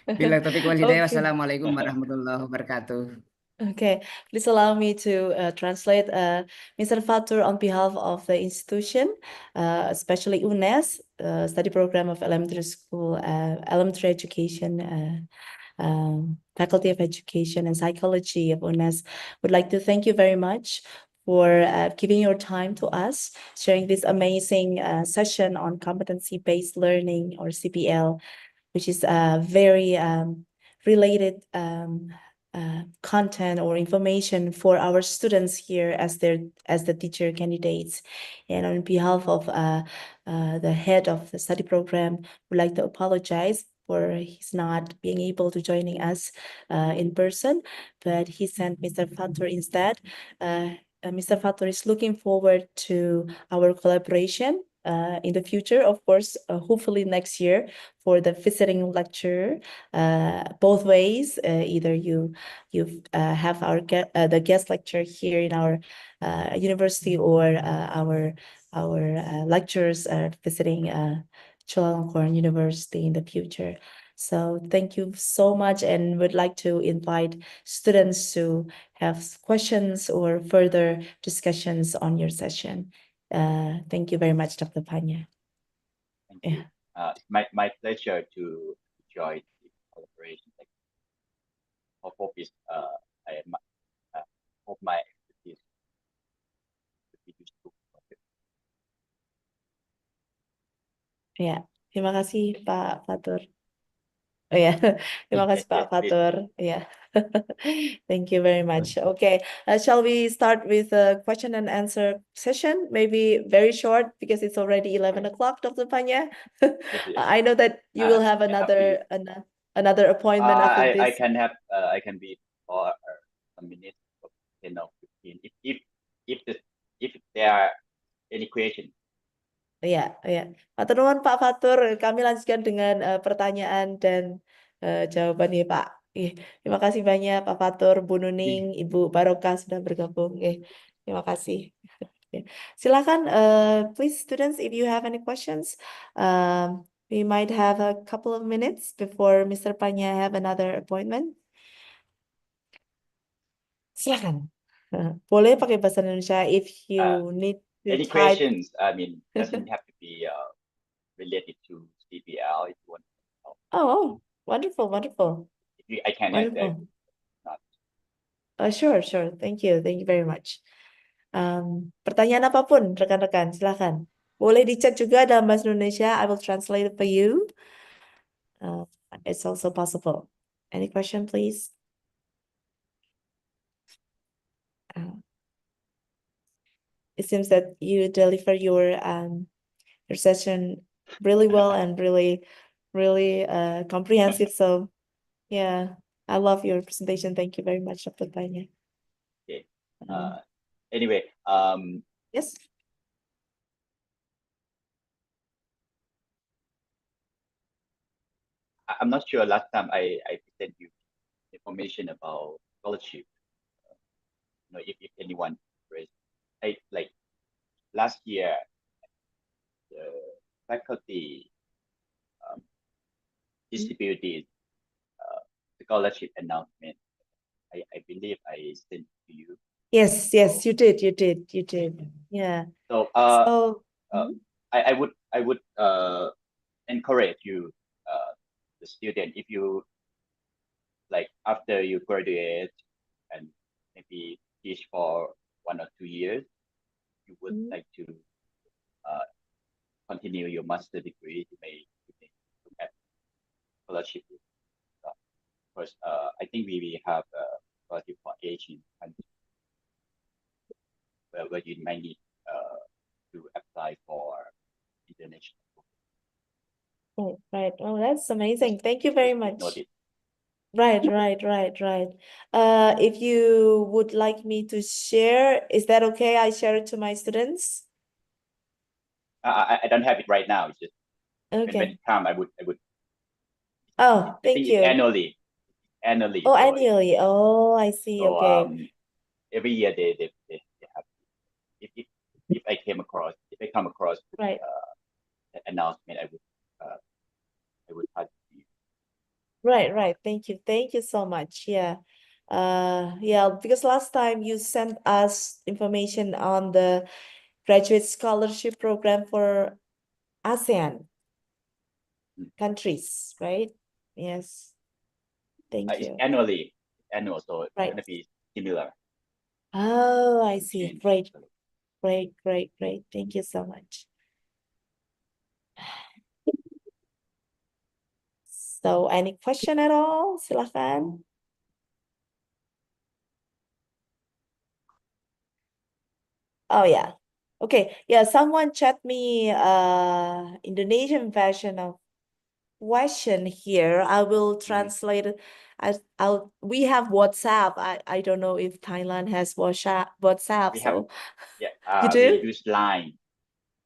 Bila taufiq wal hidayah. Okay. Wassalamualaikum warahmatullahi wabarakatuh. Okay, please allow me to translate Mr. Fatur on behalf of the institution, especially UNES, study program of elementary school, elementary education, Faculty of Education and Psychology of UNES. Would like to thank you very much for giving your time to us, sharing this amazing session on competency-based learning, or CBL, which is very related content or information for our students here as the teacher candidates. And on behalf of the head of the study program, would like to apologize for his not being able to joining us in person, but he sent Mr. Fatur instead. Mr. Fatur is looking forward to our collaboration in the future, of course, hopefully next year, for the visiting lecture, both ways. Either you have the guest lecture here in our university, or our lecturers visiting Chulalongkorn University in the future. So thank you so much, and would like to invite students to have questions or further discussions on your session. Thank you very much, Dr. Panya. Thank you. My pleasure to join the collaboration. I hope my expertise will be useful. Ya, terima kasih Pak Fatur. Oh ya, terima kasih Pak Fatur. Ya, thank you very much. Okay, shall we start with a question and answer session? Maybe very short because it's already 11 o'clock, Dr. Panya. I know that you will have another appointment after this. I can be for a minute or 10 or 15 if there are any question. Iya. Matur nuwun Pak Fatur. Kami lanjutkan dengan pertanyaan dan jawaban ya Pak. Terima kasih banyak Pak Fatur, Bu Nuning, Ibu Barokah sudah bergabung. Terima kasih. Silakan, please students, if you have any questions, we might have a couple of minutes before Mr. Panya have another appointment. Silakan. Boleh pakai bahasa Indonesia if you need to Any type. questions? I mean, doesn't have to be related to CBL if you want to know. Oh, wonderful. I can answer. Sure. Thank you very much. Pertanyaan apapun, rekan-rekan, silakan. Boleh di-chat juga dalam bahasa Indonesia. I will translate it for you. It's also possible. Any question, please? It seems that you deliver your session really well and really comprehensive. So yeah, I love your presentation. Thank you very much, Dr. Panya. Okay. Anyway, Yes. I'm not sure last time I present you information about scholarship. If anyone raised, like last year, the faculty distributed scholarship announcement. I believe I sent to you. Yes, you did. Yeah. So I would encourage you, the student, if you like after you graduate and maybe teach for 1 or 2 years, you would like to continue your master degree, you may look at scholarship. First, I think we have scholarship for Asian countries where you might need to apply for international. Right. Oh, that's amazing. Thank you very much. Noted. Right. If you would like me to share, is that okay? I share it to my students. I don't have it right now. It's just when it comes, I would. Oh, thank think you. it's annually. Oh, so annually. Oh, I see. So Okay. every year they have. If I come across Right. an announcement, I would pass it to you. Right. Thank you so much. Yeah. Because last time you sent us information on the graduate scholarship program for ASEAN countries, right? Yes. Thank It's you. annual, so it's Right. gonna be similar. Oh, I see. change. Great. Thank you so much. So any question at all? Silakan. Oh yeah. Okay. Yeah, someone chat me Indonesian version of question here. I will translate it. We have WhatsApp. I don't know if Thailand has WhatsApp. We have, So yeah. you We do? use Line.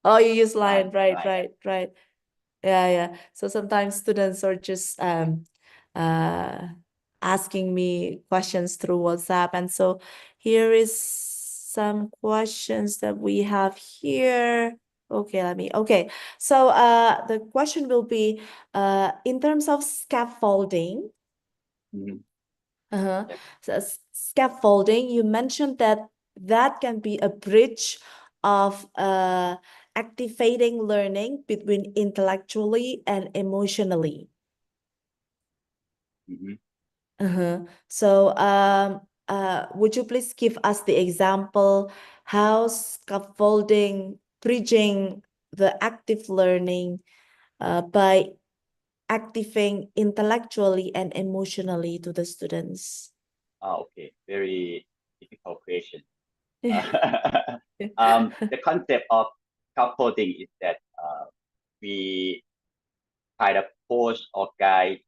Oh, you use Line. Line. Right. Yeah. So sometimes students are just asking me questions through WhatsApp. And so here is some questions that we have here. Okay. So the question will be in terms of scaffolding. Yes. So scaffolding, you mentioned that can be a bridge of activating learning between intellectually and emotionally. So would you please give us the example how scaffolding bridging the active learning by activating intellectually and emotionally to the students? Okay. Very difficult question. The concept of scaffolding is that we kind of force or guide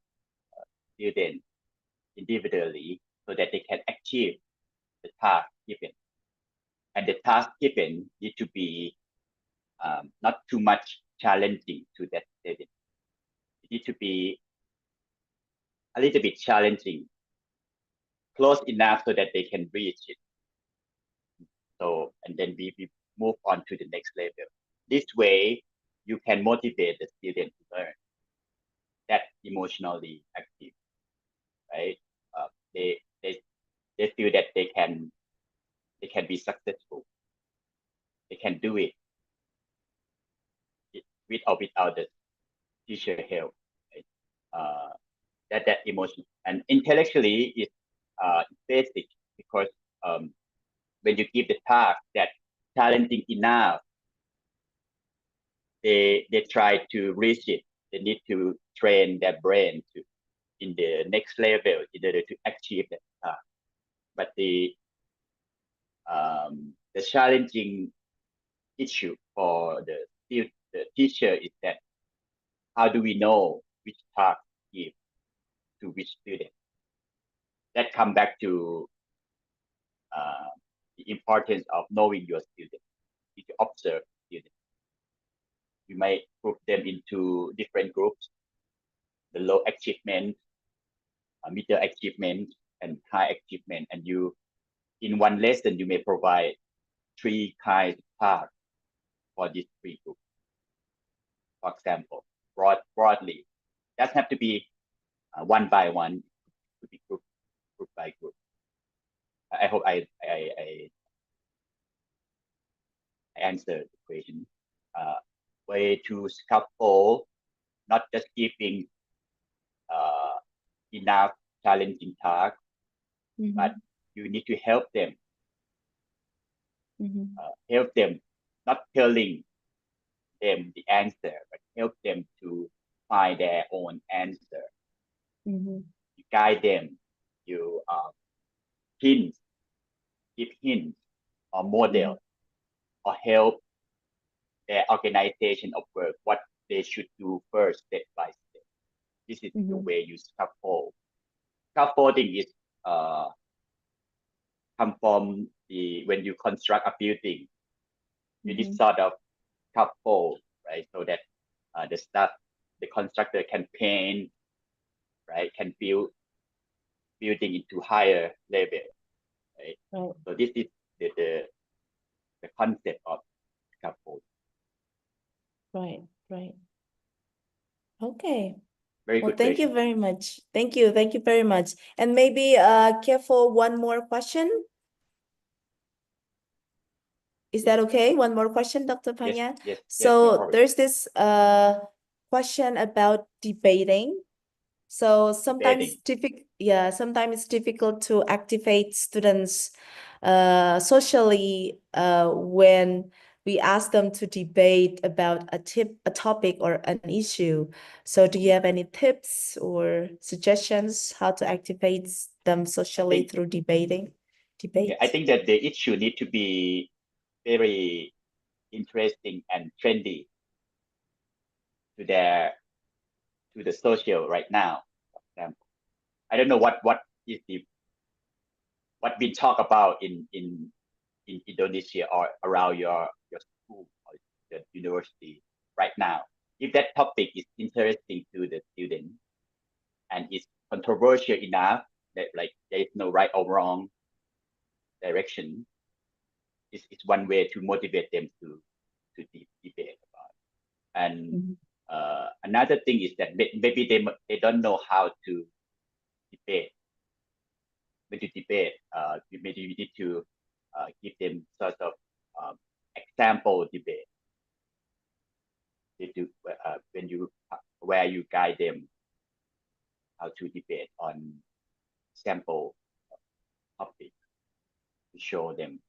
students individually so that they can achieve the task given. And the task given need to be not too much challenging to that student. It need to be a little bit challenging, close enough so that they can reach it. So, and then we move on to the next level. This way, you can motivate the student to learn that emotionally active, right? They feel that they can be successful. They can do it with or without the teacher help. Right? That emotion and intellectually is basic because when you give the task that challenging enough, they try to reach it. They need to train their brain to in the next level in order to achieve that task. But the challenging issue for the teacher is that how do we know which task to give to which student? That come back to the importance of knowing your student. You to observe students. You might group them into different groups: the low achievement, middle achievement, and high achievement. And you, in one lesson, you may provide 3 kinds of tasks for these 3 groups. For example, broadly, doesn't have to be one by one, it could be group by group. I hope I answered the question. Way to scaffold, not just giving enough challenging tasks, but you need to help them. Help them, not telling them the answer, but help them to find their own answer. You guide them, you hints, give hints or model, or help their organization of work, what they should do first, step by step. This is the way you scaffold. Scaffolding is come from when you construct a building, you need sort of scaffold, right? So that the constructor can paint, right? Can build building into higher level, right? So this is the concept of scaffold. Right. Okay. Very Well, good thank you question. very much. Thank you very much. And maybe careful, one more question. Is that okay? One more question, Dr. Panya? Yes, no So problem. there's this question about debating. So sometimes sometimes it's difficult to activate students socially when we ask them to debate about a topic or an issue. So do you have any tips or suggestions how to activate them socially through debate? I think that the issue need to be very interesting and trendy to the social right now. For example, I don't know what is what we talk about in Indonesia or around your school or the university right now. If that topic is interesting to the student and is controversial enough that like there is no right or wrong direction, it's one way to motivate them to debate about it. And another thing is that maybe they don't know how to debate. When you debate, maybe you need to give them sort of example debate. Where you guide them how to debate on sample topic to show them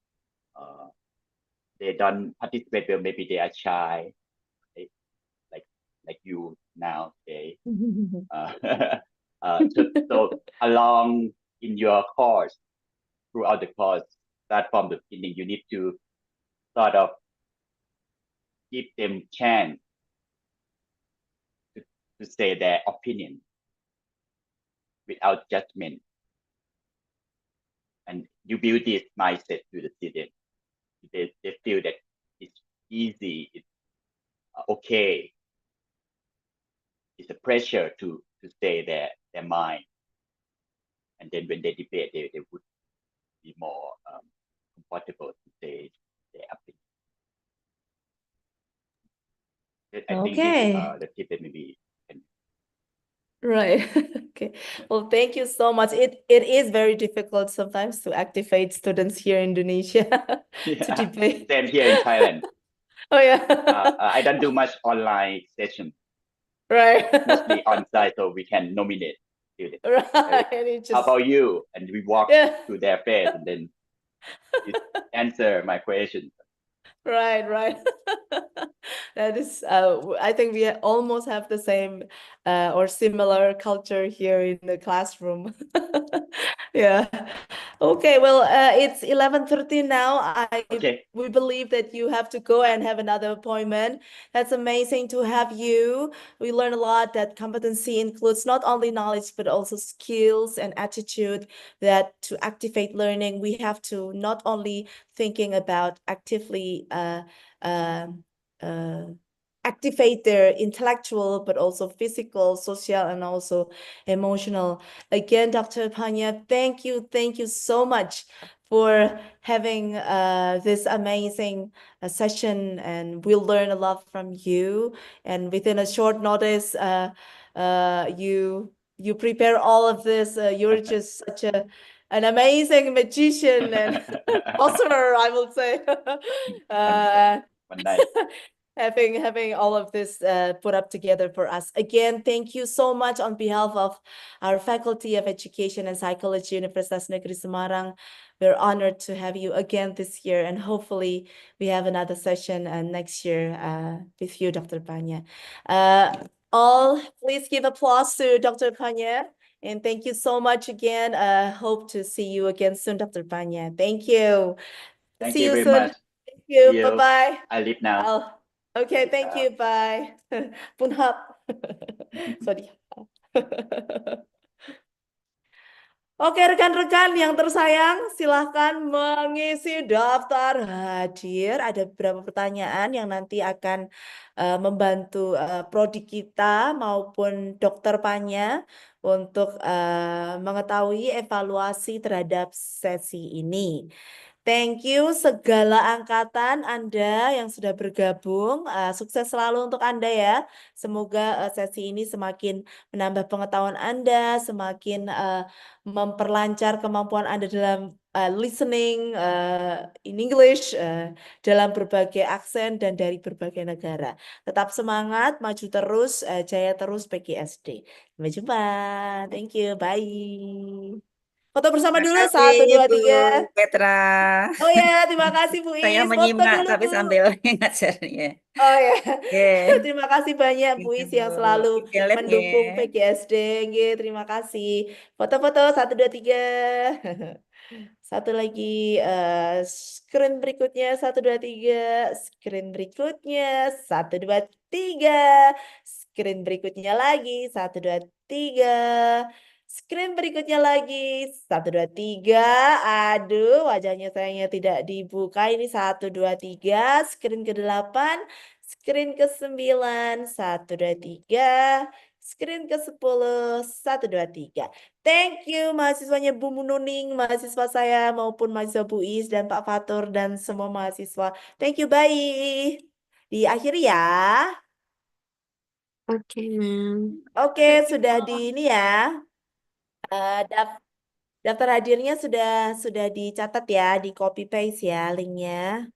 they don't participate well, maybe they are shy, right? like you now today. So along in your course, throughout the course, start from the beginning, you need to sort of give them chance to say their opinion without judgment. And you build this mindset to the student. They feel that it's easy, it's okay. It's a pressure to say their mind. And then when they debate, they would be more comfortable to say their opinion. I think this is the tip that maybe can. Right. Okay. Well, thank you so much. It is very difficult sometimes to activate students here in Indonesia to debate. Same here in Thailand. Oh yeah. I don't do much online session. Right. Mostly on site, so we can nominate students. Right. How about you? And we walk to their face and then you answer my question. Right. That is, I think we almost have the same or similar culture here in the classroom. Yeah. Okay, well, it's 11:30 now. Okay. We believe that you have to go and have another appointment. That's amazing to have you. We learn a lot that competency includes not only knowledge, but also skills and attitude that to activate learning, we have to not only thinking about actively activate their intellectual, but also physical, social, and also emotional. Again, Dr. Panya, thank you so much for having this amazing session, and we'll learn a lot from you. And within a short notice, you prepare all of this. You're just such an amazing magician and sorcerer, I will say. One night. Having all of this put up together for us. Again, thank you so much on behalf of our Faculty of Education and Psychology, Universitas Negeri Semarang. We're honored to have you again this year, and hopefully we have another session next year with you, Dr. Panya. All, please give applause to Dr. Panya. And thank you so much again. Hope to see you again soon, Dr. Panya. Thank you. Thank See you you very soon. much. Thank you. See you. Bye-bye. I leave now. Okay, thank you. Bye. Punhap. Sorry. Oke, rekan-rekan yang tersayang, silahkan mengisi daftar hadir. Ada beberapa pertanyaan yang nanti akan membantu prodi kita maupun Dokter Panya untuk mengetahui evaluasi terhadap sesi ini. Thank you segala angkatan Anda yang sudah bergabung. Sukses selalu untuk Anda ya. Semoga sesi ini semakin menambah pengetahuan Anda, semakin memperlancar kemampuan Anda dalam listening in English, dalam berbagai aksen dan dari berbagai negara. Tetap semangat, maju terus, jaya terus PGSD. Sampai jumpa. Thank you. Bye. Foto bersama dulu, Terima kasih 1, 2, Bu 3. Petra. Oh ya, terima kasih Bu Saya Is. Foto menyimak dulu tapi Bu. sambil ngajarnya. Oh ya, Oke. terima kasih banyak Bu Is yang selalu Email labnya. mendukung PGSD. Nggih, terima kasih. Foto-foto 1, 2, 3. Satu lagi, screen berikutnya 1, 2, 3. Screen berikutnya 1, 2, 3. Screen berikutnya lagi 1, 2, 3. Screen berikutnya lagi 1, 2, 3. Aduh, wajahnya sayangnya tidak dibuka. Ini 1, 2, 3. Screen ke-8. Screen ke-9. 1, 2, 3. Screen ke-10. 1, 2, 3. Thank you mahasiswanya Bu Nuning, mahasiswa saya maupun mahasiswa Bu Is dan Pak Fatur dan semua mahasiswa. Thank you, bye. Diakhiri ya. Oke, ma'am. Oke, sudah di ini ya. Daftar hadirnya sudah dicatat ya, di copy paste ya linknya.